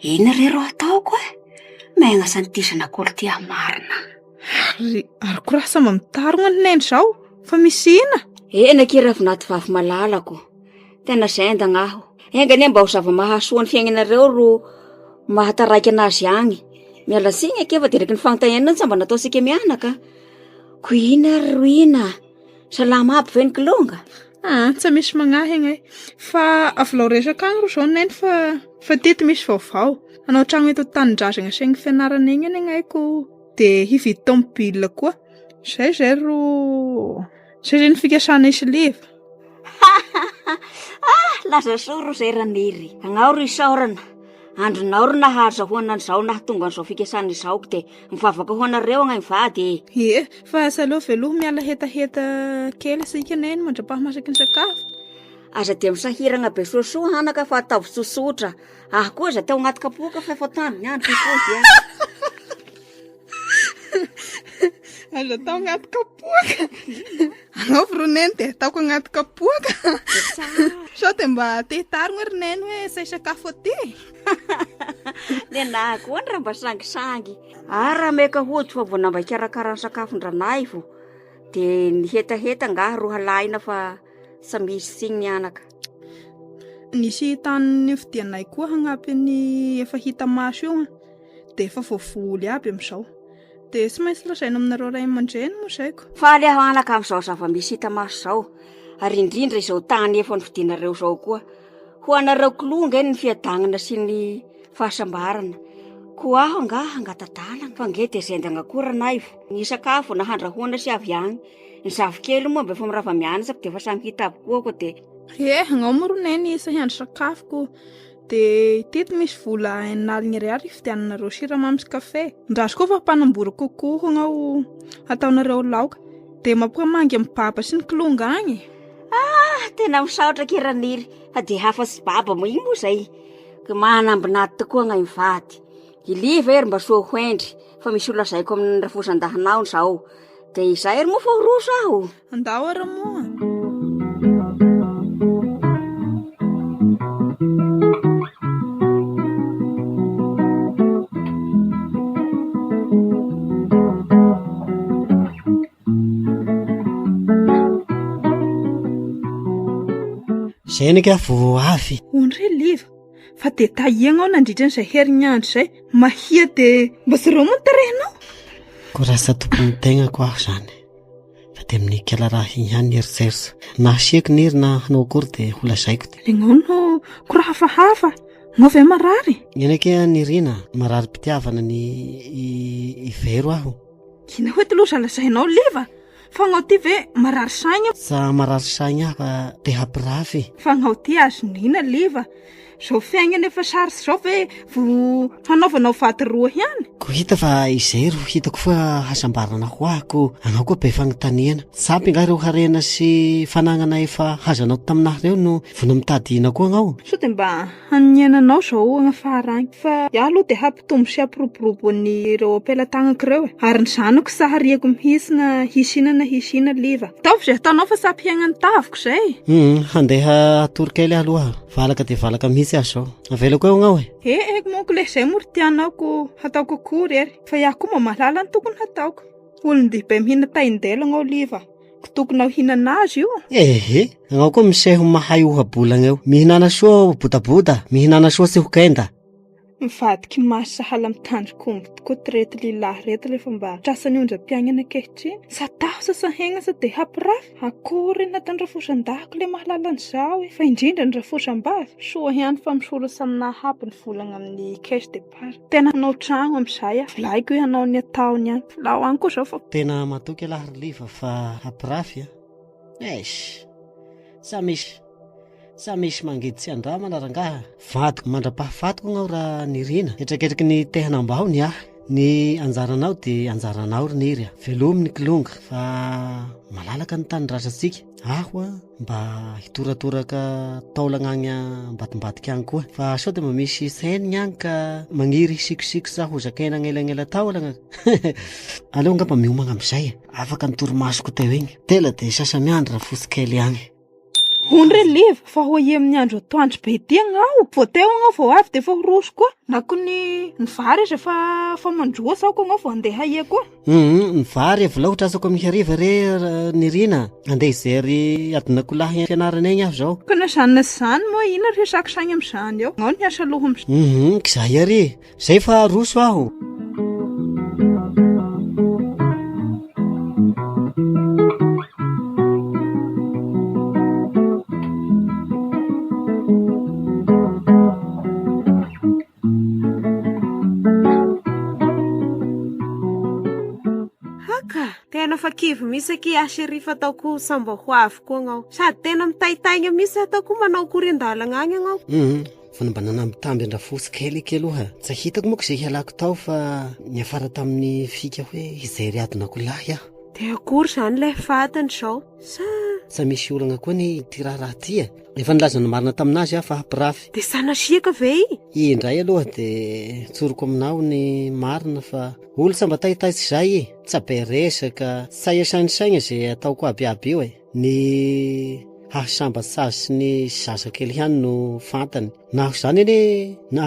Ina rero ataoko Maigna santisana akory ty marina. Ary ko raha sama mitarogna ny neny zao fa misy ina. Ena kira avy naty vavy malalako. Tena zenda gnaho. Engany mba ho zava-mahasoa ny fiaignanareo ro mahataraiky anazy agny. Miala tsiny akefa de reky ny fagnontaniana ny samba nataosika mianaka. Ko ina ro ina. Salama aby ve ny kilonga? Tsy misy magnahy agny fa avolao resaka agny ro zao neny fa tety misy vaovao. Anao tragno eto tanindrazagna saigny fianarana igny any agnaiko de hividy tomobile koa. Zay ro ny fikasana isy liva. Laza soro zay raniry. Agnao ro isaorana. Andronao ro nahaza hoana an'izao nahatonga an'izao fikasana izao de mivavaka hoanareo agny mivady. Fa salô veloha miala hetaheta kely asika neny mandrapahamasaky ny sakafo. Aza de misahiragna be soasoa hanaka fa atao tsotsotra. Koa za tao agnaty kapoka fa efa tany ny andro pipozy Aza tao agnaty kapoka. Anao ro neny de ataoko agnaty kapoka. Sao de mba tetarigna ry neny hoe say sakafo aty. Nena koa ny raha mba sangisangy. Raha meka hody fa vo namba ikarakara ny sakafon-dranay vo de ny hetaheta ngah ro halaina fa sa misy signy mianaka. Nisy tany nifidianay koa hagnampy ny efa hita maso io de efa voavoly aby am'izao. De sy maintsy lazaina aminareo ray aman-dreny moa zaiko. Faly aho anaka am'izao zava-misy hita maso zao. Ary indrindra izao tany efa nividinareo zao koa. Ho anareo kilonga ny fiadagnana sy ny fahasambarana. Ko aho ngah angatadalana fa nge de zendagna koranay vo. Ny sakafo na handrahoana sy avy agny. Ny zavikely moa mba efa mirava mianasa de efa samy hita aby koa de agnao moa ro neny isa hiandro sakafoko. De tety misy vola 4,000 ifidiananareo siramamy sy kafe. Ndraso koa fa mpanambory kokoa agnao ataonareo laoka. De mampamangy amin'ny baba sy ny kilonga agny. Tena misaotra kiraniry. Fa de hafa sy baba mo igny moa zay. Ka manambinaty tokoa ngay mivady. Iliva ery mba soa hoendry. Fa misy olo zaiko amin'ny rafosan-dahanao zao. De izay ery moa fa roso aho. Andao ara moa. Zay naka vo avy. Ondry liva. Fa de tahiagnao nandritra n'izay herignandro zay. Mahia de mba zareo moa tarehinao. Ko raha satompony tegna ko aho zany. Fa de minikala raha ihany eritserisa. Na asiako niry na hanao akory de ho lazaiko. Legnao no ko raha hafahafa. Nao ve marary? Enake nirina marary pitiavana ny ivero aho. Kina hoe ty loza lazainao liva. Fa ngao ty ve marary saigna. Sa marary saigna fa te hampirafy. Fa ngao ty azo nina liva. Zao fiaignana efa sarotsy zao ve vo hanaovanao vaty roa ihany. Ko hita fa izay ro hitako fa hasambarana ho ahako. Anao koa be fagnontaniana. Sampy nga reo harena sy fanagnana efa hazanao taminahy reo no vono mitadina koa agnao. So de mba hanenanao zao agnafara agny. Fa iaho aloha de hampitombo sy hampiroborobo ny reo apelatagnako reo. Ary ny zanako sahariako mihisina hisina liva. Taovy zay ataonao fa sapy hiaignany taviko zay. Handeha torokely aloha. Valaka de valaka mihitsy aho zao. Avelako eo agnao e. Monko le zay moa ry tianao ko hataoko akory ery. Fa iaho koa mahalala ny tokony hataoko. Olon-dehibe mihina taindela agnao liva. Ko tokonao hinana azy io. Agnao koa miseho mahay ohabolagna eo. Mihinana soa bodaboda, mihinana soa tsy hokenda. mivadiky masy sahala mitandrik'omby tokoa tirety lilahy reto rehefa mba trasany ondram-piainana ankehitriny. Sa taho sa sahegna sa de hampirafy akory anatin'ny rafosan-dahako le mahalala an'izao fa indrindra ny rafosan-bavy soa ihany fa misolo saminahy hampy ny volagna amin'ny caisse de part. Tena hanao tragno amin'izay volaiko hoe hanao ny ataony ihany filao any koa zao fa tena matoky lahary liva fa hampirafy sa misy mangidy tsy andra manarangaha vadiko mandra-pahafatiko gnao raha nirina etraketraky ny tehanambao ny ny anjaranao de anjaranao ry niry velomy ny kilonga fa malalaka ny tany rasatsika aho mba hitoratoraka taolagna agny ambadimbadika agny koa fa sao de mba misy sainy agny ka magniry sikosiko za ho zakaina agnelagnela taolagna aleo ngamba miomagna am'izay afaka ny torimasoko teo igny tela de sasany andro raha fosikely agny Hondre liva fa ho ie amin'ny andro atoandro be dia gnao vao teo gnao vao avy de fa roso koa na ko ny vary izy fa mandroa sao koa gnao vao andeha ie koa ny vary volaotra asako amin'ny hariva re nirina andeha izery adinakolahy fianarana egny aho zao ka na zany zany moa ina resaka sagny am'izany eo gnao ny asa loha kizay ary zay fa roso aho tena fa kivy misy aky asery fataoko samba ho avy koa gnao sady tena mitaitaigna misy ataoko manao korindalagna agny gnao fa mba nanambitamby andra fosikely iky aloha tsy hitako moa zay hialako tao fa niafara tamin'ny fika hoe izery adinakolahy aho de akory zany le fatany zao sa misy olagna koa ny tiraraha ty efa nilaza ny marina taminazy aho fa hampirafy de sanasiaka ve indray aloha de tsoroko aminao ny marina fa olo samba taitaitsy zay tsy be resaka saiasanisaigna zay ataoko abiaby io ny hasambatsasy sy ny zazakely ihany no fantany naho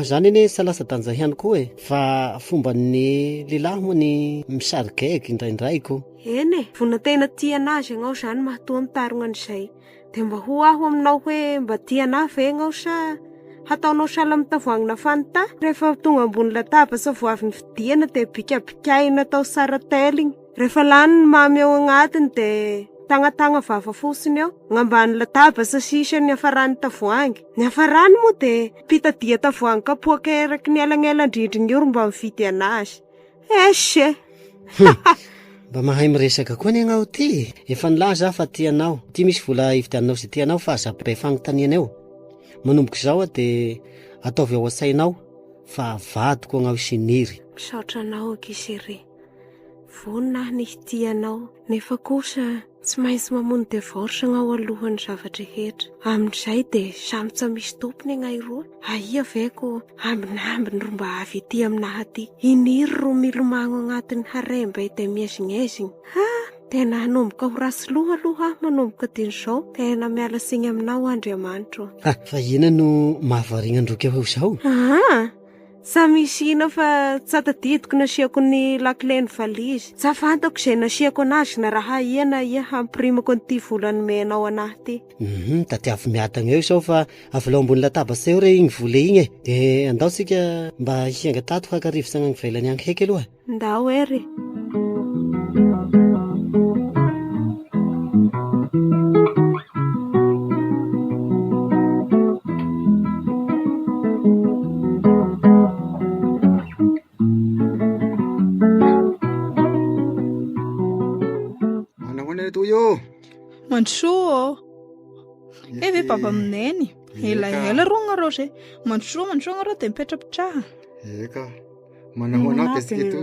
zany ene salasadanja ihany koa fa fomba ny lilahy moa ny misarigaiky indraindraiko ene vona tena tianazy gnao zany mahatoa mitarogna an'izay de mba ho aho aminao hoe mba tiana ve gnao sa hataonao sala mitavoagnina fanta rehefa tonga ambony lataba sa vo avy ny fidiana de bikabikaina atao sara teligny rehefa lany ny mamy eo agnatiny de tagnatagna vava fosiny eo gn'ambany lataba sa sisa ny afarany tavoangy ny afarany moa de pitadia tavoangy kapoaka eraky ny elagnela-drindriny io ro mba mividy anazy eshe mba mahay miresaka koa ny agnao ty efa nilaza fa tianao ty misy vola ividianao zay tianao fa azabe fagnontaniana eo manomboka zao de ataovy ao asainao fa vadiko agnao isiniry misaotra anao akisere vonina ny hitianao nefa kosa tsy maintsy mamono divorce gnao alohan'ny zavatra rehetra amin'izay de samy tsy misy tompony agnay roa aia veko ambinambiny ro mba avy ety aminahy aty iniry ro milomagno agnatin'ny haremba ety miezignyezigny tena hanomboka ho rasy loha aloha manomboka dian'izao tena miala signy aminao Andriamanitro fa ina no mahavariana androka eo zao sa misy ina fa tsatadidiko nasiako ny lakileny valizy sa fantako zay nasiako anazy na raha iana ia hampirimako nyty volany menao anahy ty tatiavy miatagna eo sao fa avolao ambony latabatsy eo re igny vola igny de andao sika mba hianga tato hakarivo sagnagny velany agny heky aloha ndao ery Mandroso ve baba amineny ela ronga rose mandroso gnareo de mipetrapetraha eka manahoana pesiketo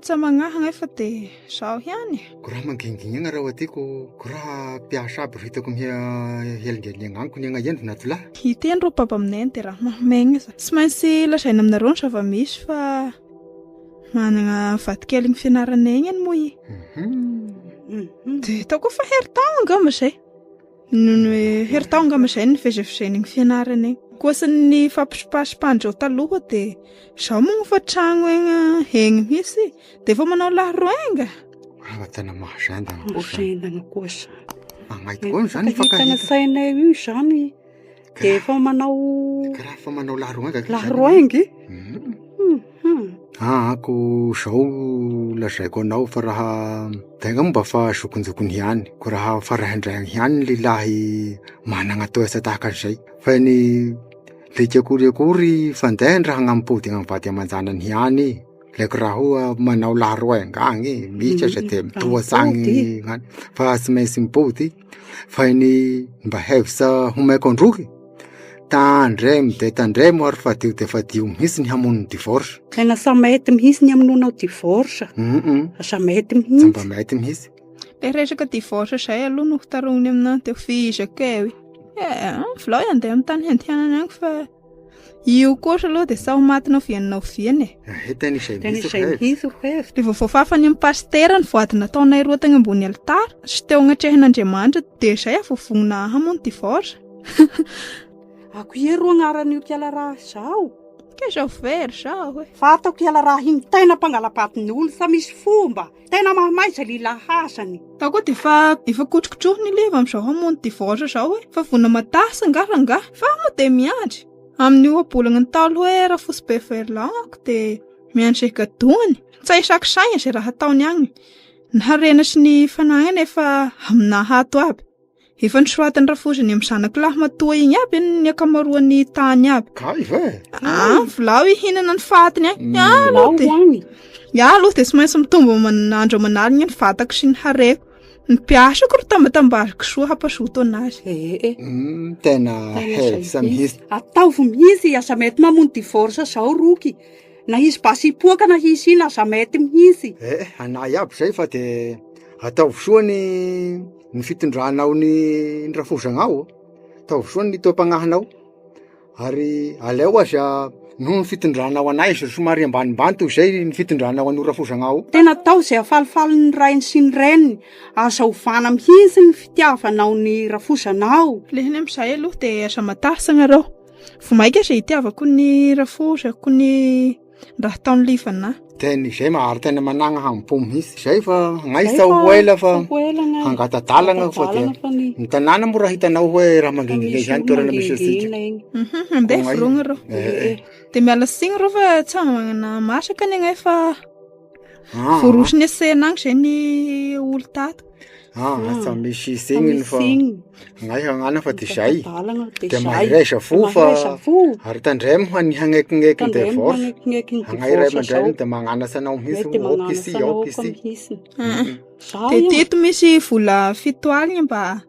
tsy magnahagna efa de sao ihany ko raha mangingigna raha atyko ko raha mpiasa aby hitako mihelingeligna agniko ny agnaendro natolahy hiteny ro baba amineny de raha mamegna za tsy maintsy lazaina aminareo ny zava-misy fa managna vadikely ny fianarana egny any moa de taoko fa heritao angamba zay heritao angamba zay ny vezevezeny ny fianarana egny kosa ny fampisipasipandreo taloha de zao moa fa tragno egny mihitsy de fa manao laharoenga tena mahazanda osendana kosa agnaitikoa zany hitana sainay io zany De efa manao Karaha fa manao laharoainga. laharoaingy. Ako zao lazaiko anao fa raha tegna momba fa zokonjokony ihany. Ko raha farahindrainy ihany ny lehilahy managna toesa tahaka an'izay. Fa ny leka akory fandehan raha agnamipody agnamivady amanjanany ihany. Leko raha hoa manao laharoainga agny, mihitsy aza de mitohasa agny gnany. Fa tsy maintsy mipody. Fa ny mba hevitsa homaiko androky. Tandremo de tandremo ary fadio de fadio mihitsy ny hamono divorce. Tena sa mety mihitsy ny aminonao divorce. Sa mety Tsy mihitsy. mba mety mihitsy. Le resaka divorce zay aloha no tarony aminah teo fizaka e. Filao andeha amin'ny tany hentianana agny fa io kosa aloha de sa ho matinao vianao viany e. Tena izay Tena mihitsy izay ho mihitsy ho hevitra. Le voafafany amin'ny pastera ny voady nataonay roa tagny ambony altara sy teo agnatrehan'Andriamanitra de zay avovona hamono divorce. Ako ero agnaran'io kiala raha zao. Ke zao very zao e. Fatako kiala raha iny tena mpangalapatin'ny olo sa misy fomba. Tena mahamaiza lila hasany. Tao koa de efa kotrokotrohony leva am'izao hamono divorce zao e. Fa vona matasa nga fa mo de miandry. Amin'io abolagna ny talo hoe raha fosy be verlan ako de miandry zay gadoany. Tsy isakisaigna zay raha ataony agny. Ny harena sy ny fanagnany efa aminaha ato aby. Efa nisoratany rafozany amin'ny zanako lahy matoa igny aby ny akamaroan'ny tany aby. Kaiva e. Vilao ihinana ny fatiny agny. Lao agny. Aloha de tsy maintsy mitombo andro aman'alina ny vatako sy ny hareko. Ny mpiasako ro tambatambariko soa hampasoto anazy. Tena hevitsa mihitsy. Ataovy mihitsy aza mety mamono divorce zao roky. Na izy basipoaka na izy ina aza mety mihitsy. Anay aby zay fa de ataovy soa ny fitondranao ny rafozagnao. Ataovy soa ny toam-pagnahinao. Ary aleo aza noho ny fitondranao anay zay somary ambanimbany toy zay ny fitondranao an'io rafozagnao. Tena tao zay afalifaly ny rainy sy ny reniny. Aza ovana mihitsy ny fitiavanao ny rafozanao. Lehiny amin'izay aloha de aza matasagna reo. Vomaika zay itiavako ny rafozako ny raha taon'ny livana. Tena izay mahary tena managna hampo mihitsy. Zay fa agnaisa ho ela fa hangatadalagna fa de ny tanàna moa raha hitanao hoe raha mangingina izany toerana misy asika. Andeha vorogna reo. De miala signy reo fa tsy magnana masaka ny agnay fa vorosiny asena agny zay ny olo tato. Asa misy signiny fa agnay hagnana fa de zay. De mahreza fo fa ary tandremo ho any hagnekineky ny divorce. Agnay ray aman-dreny de magnanasa anao mihitsy aokisy. De teto misy vola 7 aligny mba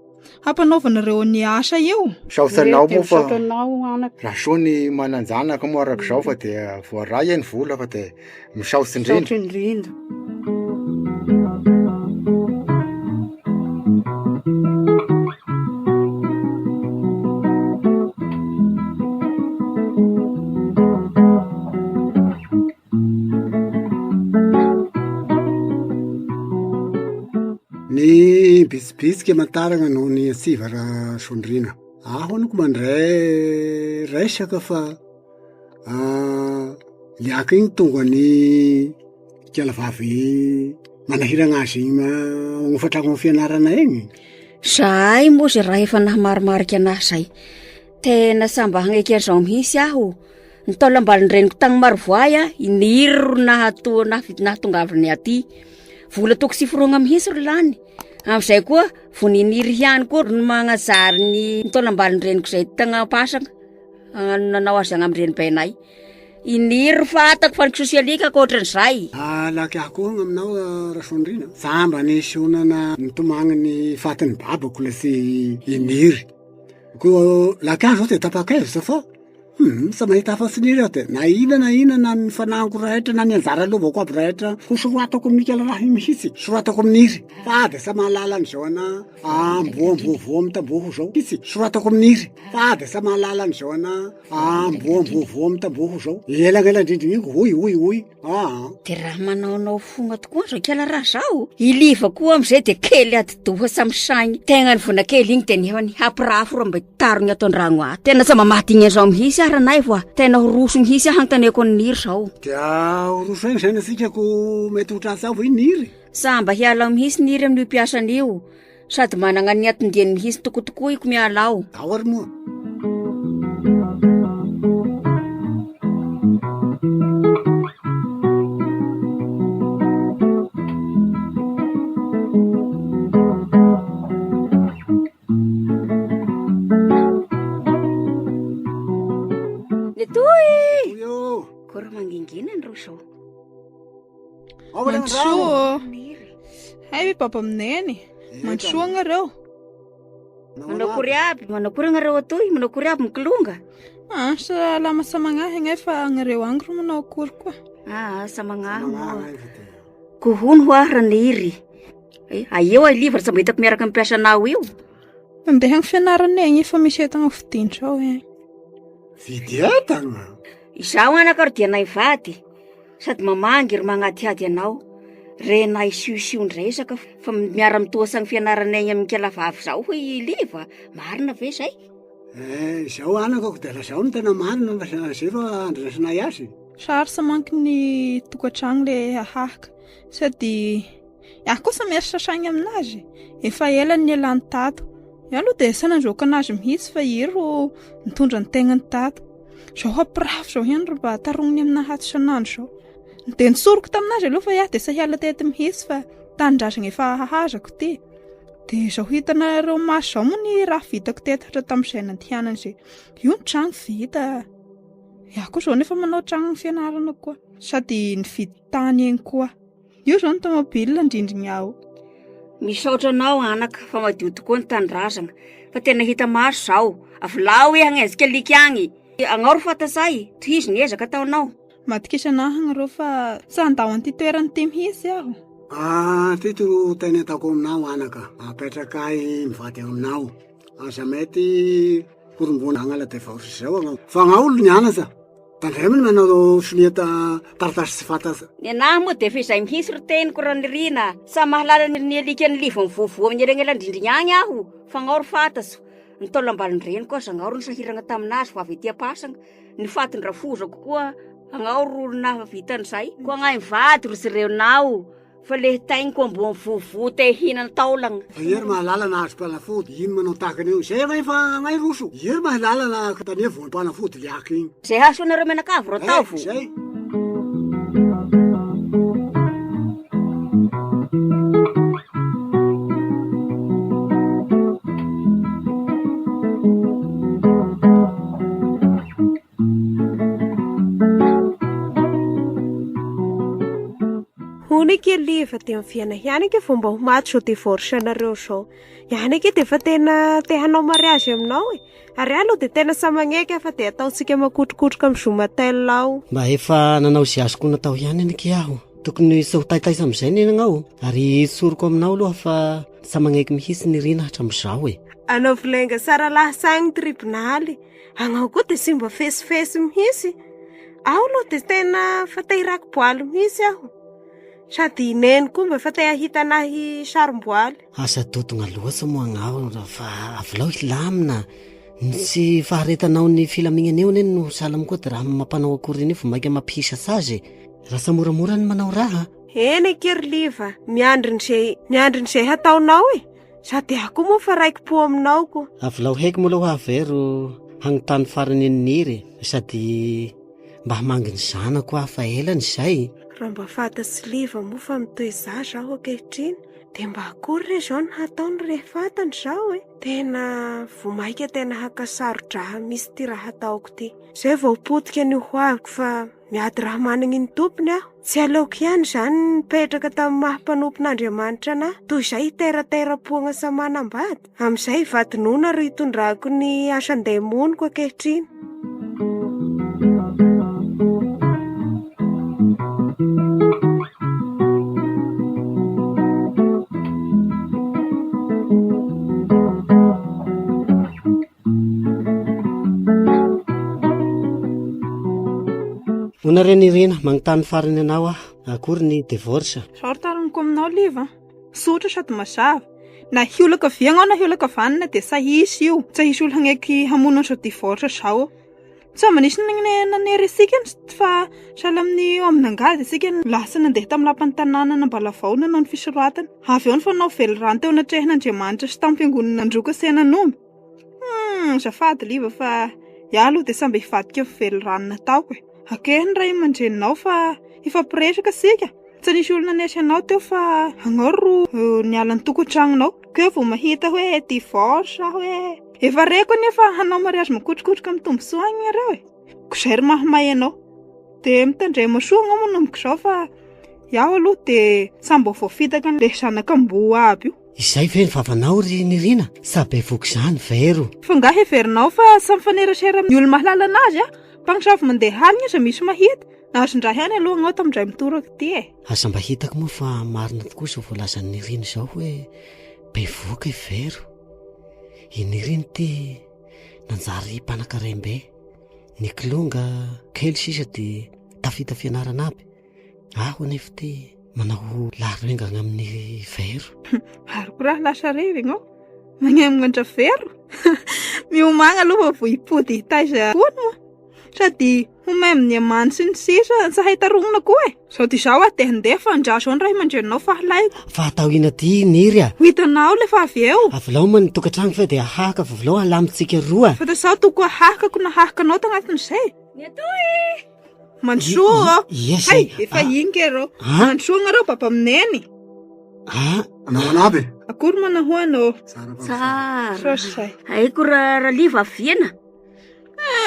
hampanaovanareo ny asa io. Saosanao moa fa raha soa ny mananjanaka moa araka zao fa de voaray ny vola fa de misaotsy indrindra. Ny bitsibitsika amantarana noho ny atsiva raha sondrina. Aho anoko mandray resaka fa liaka igny tonga ny kialavavy manahirana azy igny magnofatragno ny fianarana igny. Zay moa zay raha efa nahamarimariky anahy zay. Tena samba hagneky an'izao mihitsy aho. Ny taolam-baliny reniko tagny Marivoay iniry ro nahatongavany aty. Vola toko sifirogna mihitsy ro lany. Am'izay koa voniniry ihany koa ro magnazary ny taolam-baliny reniko zay tagny Pasaka. Nanao azy agny amin'ny renibenay. Iniry fatako fa ny sosialika akoatran'izay. Laky aho koa aminao rasondrina. Samba ny sonana nitomagny ny fatiny babako lasy iniry. Ko laky aho zao de tapa-kevitra fa sa mahita afa-siniry aho de na ina na ny fanahiko rehetra na ny anjara lovako aby rehetra ho soratako amin'ny kialaraha mihitsy. Soratako aminiry. Fa de sa mahalala an'izao ana amboambovo mitamboho zao. Soratako aminiry. Fa de sa mahalala an'izao ana amboambovo mitamboho zao. Elagnela indrindra igny hoy. De raha manaonao fogna tokoa zao kialaraha zao. Iliva koa am'izay de kely atidoha samy saigny. Tegna ny vonakely igny de nefa ny hampirafo ro mba tarony ato andragno ato. Tena sa mamatigny an'izao mihitsy aranay voa. Tena horoso mihitsy hanotaneko an'niry zao. Dia horoso egny zay nasika ko mety ho trasa avo iniry. Samba hialao mihitsy niry amin'io piasan'io. Sady managna ny atondiany mihitsy tokotokoiko mialao. Ao ary moa. Mandroa. Hay papa aminay mandroa anareo. Manao kory aby, manao kory anareo atoy, manao kory aby mikolonga. Salama sa mangnahy fa anareo any ro manao akory koa. Sa mangnahy moa. Kuhony ho aho raniry. Aeo ay livra sa mba hitako miaraka mipiasa anao io. Mandeha amin'ny fianarana egny efa misy entagna fidintrao egny. Vidy entagna? Izaho anakaro dia naivady. Sady mamangy ry magnadihady anao. Rena isiosiondresaka fa miara mitoasa ny fianarana egny amin'ny kialavavy zao hoy liva. Marina ve zay? Izao anakako dia raha zao no tena marina fa zay fa andrasanay azy. Sarotsa manko ny tokantrano le ahahaka. Sady iaho kosa miasa sasagny aminazy. Efa ela ny elan'ny tato. Aloha dia sanandroaka anazy mihitsy fa iro mitondra ny tegnany tato. Zao hampirafy zao ihany ro mba tarongony amina hato isanandro zao. Dia nisoroko taminazy aloha fa iaho dia sahiala tety mihitsy fa tanindrazana efa hahazako ty. Dia zao hitanareo maso zao moa ny raha vitako tetatra tamin'izay nandehanana izay. Io ny trano vita. Iaho koa zao nefa manao trano fianarana koa. Sady nividy tany eny koa. Io zao ny tomobile indrindriny aho. Misaotra anao anaka fa madio tokoa ny tanindrazana. Fa tena hita maso zao. Avolao hagnezika liky agny. Agnao ro fatasay, tohizo ny ezaka ataonao. Matikisa anahy agnareo fa sandao an'ity toerany ty mihitsy aho. Ty tena ataoko aminao anaka. Apetraka ay mivady aminao. Aza mety korombona agnala dia vaosy zao agnao. Fa agnao olo nianasa. Tandreminy manao soneta taratasy tsy fatasa. Ny anahy moa dia fezay mihitsy ro teniko ranirina. Sa mahalala ny alika ny livo mivovo amin'ny elanelany agny aho. Fa agnao ro fataso. Ny taolo ambaliny reny koa agnao ro nisahirana taminazy fa avy etỳ pasana. Ny fatiny rafozako koa agnao ro nahavitan'izay. Koa agnay mivady ro sireonao. Fa le tainiko ambony vovo te hihinana taolagna. Iery mahalala na azo mpanafody, ino manao tahakany io. Zay va efa agnay roso. Iery mahalala na tania voan'ny mpanafody liaky igny. Zay hasoanareo menakavy ro ataovo. Zay. Ke liva dia miviana ihany ke fomba ho maty zao divorce anareo zao. Ihany ke dia fa tena te hanao mariazy aminao e. Ary aloha dia tena samagneka fa dia ataontsika makotrokotroka amin'ny Zomatel ao. Mba efa nanao izay azoko natao ihany anike aho. Tokony sao taitaisa amin'izay nenanao. Ary soroko aminao aloha fa samagnaiky mihitsy ny rina hatramin'izao e. Anao vilenga sara lahasagny tribunaly. Agnao koa dia simba fesifesy mihitsy. Aho aloha dia tena fa te hirako boaly mihitsy aho. Sady ineny koa mba fa te ahita nahy sarom-boaly. Asa totona loatra moa agnao fa avolao hilamina. Tsy faharetanao ny filaminana eo neny no salamo koa dia raha mampanao akory iny fa maika mampihisa sazy. Raha samoramora ny manao raha. Eny kery liva, miandrin'izay hataonao e. Sady ako moa fa raiky po aminao koa. Avolao heky moa aloha avero hagnotany farany niry sady mba hamanginy zanako aho fa elany izay. Raha mba fatatsy liva moa fa mitoy zaza aho ankehitriny dia mba akory re zao ny hataony rehefatany zao e. Tena vomaika tena hakasarodraha misy ty raha hataoko ty. Zay vao potika ny hoaviko fa miady raha managny ny tompony aho. Tsy aleoko ihany zany nipetraka tamin'ny maha-mpanompon'Andriamanitra anahy. Toy izay tera-tera-poagna sa manambady. Amin'izay vadinona ro hitondrako ny asan-demoniko ankehitriny. Una renirena magnotany farany anao akory ny divorce. Sao taroniko aminao liva. Sotra sady mazava. Na hiolaka viagnao na hiolaka vanina dia sahisy io. Tsy hisy olo hagnaiky hamonana zao divorce zao. Tsy manisy nanery isika fa sahala amin'ny eo amin'ny angady isika lasa nandeha tamin'ny lapan'ny tanàna nambalavao nanao ny fisoratana. Avy eo ny fanao velo rano teo natrehan'Andriamanitra sy tamin'ny fiangonana Androka Senanomby. Zafady liva fa iaho aloha dia samby hivadika velo rano nataoko e. Akehiny ray aman-dreninao fa ifampiresaka sika. Tsy nisy olona nesy anao teo fa agnao ro niala ny tokontragnonao. Keo vao mahita hoe divorce hoe efa reko nefa hanao mariazy makotrokotroka amin'ny tombosoa agny ireo e. Ko zay ry mahamay anao. Dia mitandray masoa agnao moa nomboka izao fa Iaho aloha de sambo voafitaka an'le zanakambo aby io. Izay ve ny vavanao ry Nirina? Sa be voky zany vero. Fa ngahy heverinao fa samy fanerasera ny olo mahalala anazy mpagnosavy mandeha halina izy misy mahita nazondraha ihany aloha gnao tamindray mitoraka ty Aza mba hitako moa fa marina tokoa zao voalazan'ny Nirina zao hoe be voky vero. I Nirina ty nanjary mpanakarembe. Ny kilonga kely sisa de tafita fianarana aby. Aho anefa ty manao laharoengana amin'ny vero. Aroko raha lasa revy ignao magnemagna vero. Miomagna aloha fa voipody hitaiza koa moa. Sady homay amin'ny amany sy ny sisa sa haitarongna koa Sao ty zao te handeha fa andraso ny ray aman-drenao fahalaiko. Fa atao ina ty Niry a. Hitanao le fa avy eo. Avilao man tokatrano fe de ahaka fa avilao alamitsika roa. Fa sao toko ahakako na hahakanao tagnatin'izay. Mansoa Yes. Ay, efa inge rô. Mansoa nga rô papa mineny. Anao anaby. Akory manahoanao? Tsara. Sosay. Aiko raha liva aviana.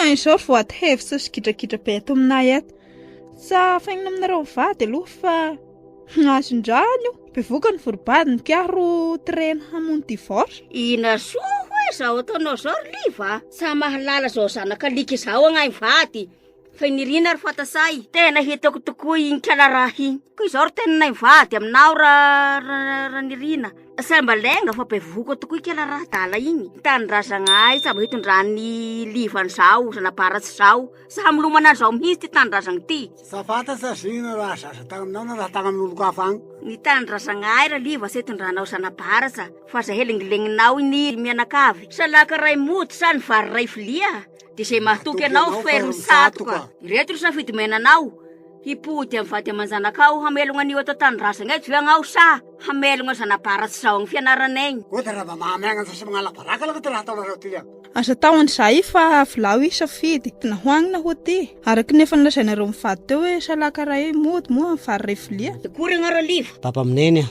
Izao vo aty hevitra sy kitrakitra be ato aminay eto. Sa fainina aminareo mivady aloha fa azondrany io. Bevoka ny vorobadiny kiaro trena hamono divorce. Ina soa hoe zao ataonao zao ry liva. Sa mahalala zao zanakalika zao agnay mivady. Fa Nirina ry fatasay. Tena hitako tokoa iny kalaraha iny. Ko izao ry tena nay mivady aminao ra Nirina. Sa mba lenga fa bevoka tokoa kalaraha dala iny. Tanindrazanay sa mba hitondrany livany zao, zanaparatsy zao. Sa milomana zao mihitsy ty tanindrazagny ty. Sa fantasa zina raha zaza tagny aminao na raha tagny amin'olo ka fagny. Ny tanindrazanay ra liva sa hitondranao zanaparatsa. Fa za helingilenginao iny mianakavy. Sa laka ray mody sa ny vary ray filia. De zay mahatoky anao fery misatoka. Ireto ry safidy menanao. Hipody amin'ny vady aman-janakao hamelogna an'io atao tanindrazagna eto viagnao sa hamelogna zanaparatsy zao ny fianaranay. Koa ty raha mamamegna sa magnala baraka laka ty raha ataonareo ty Asa taon zay fa avilao isafidy. Nahoagnina ho ty. Araky nefa nalazainareo mivady teo hoe salaka ray mody moa amin'ny vary ray filia. Kory agnaro liva. Papa mineny a.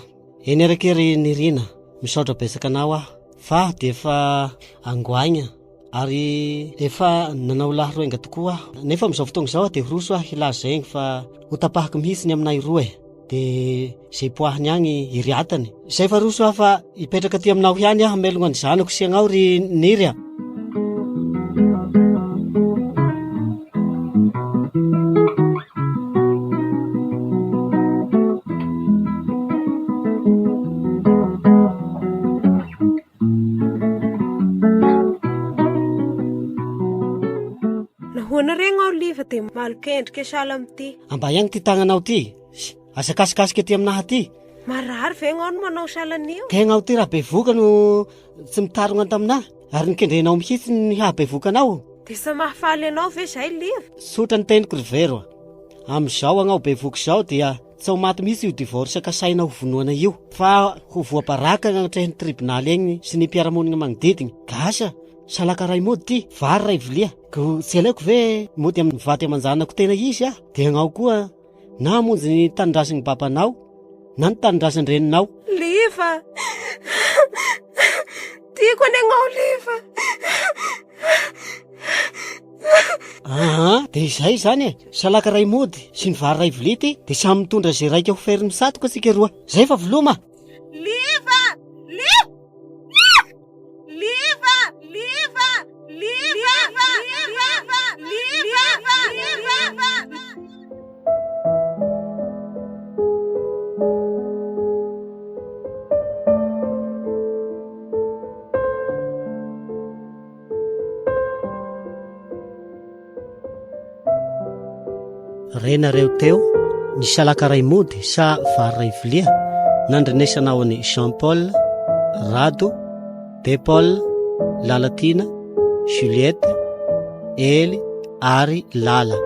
Eny araky ry Nirina. Misaotra besaka anao aho. Fa de fa angoaigna. Ary efa nanao laharoenga tokoa aho. Nefa amizao fotoagna zao de roso aho hilaza egny fa ho tapahako mihitsy ny aminay roa de zay poahiny agny iriatany. Zay fa roso aho fa ipetraka ty aminao ihany aho melogna ny zanako siagnao ry Niry a. Nahoana liva de malokendrika sala amty. Amba ihany ty tagnanao ty. Asakasikasika ty aminaha ty. Marary ve gnao no manao salan'io? Kegnao ty raha bevoka no tsy mitarogna taminahy. Ary nikendrenao mihitsy ny habevokanao. De sa mahafaly anao ve zay liva? Sotra ny teniko ry vero a. Amizao agnao bevoka zao dia tsy ho maty mihitsy io divorce kasaina ho vonoana io. Fa ho voabaraka agnatrehiny tribonaly egny sy ny mpiaramonina magnodidiny. Gasa salaka ray mody ty, vary ray vilia. Ko tsy alaiko ve mody amin'ny vady aman-janako tena izy a. De agnao koa na monjy ny tanindrazan'ny babanao na ny tanindrazan'ny reninao. Liva! Tiako any agnao liva! De izay zany e. Salaka ray mody sy ny vary ray vilia ty de samy mitondra zay raika ho fery misatoka asika roa. Zay fa viloma. Liva! Liva! Liva! Liva! Liva! Liva! Liva! Renareo teo ny salaka ray mody sa vary ray vilia nandrenesanao any Jean Paul, Rado, De Paul, Lalatina, Juliette, Eli ary Lala.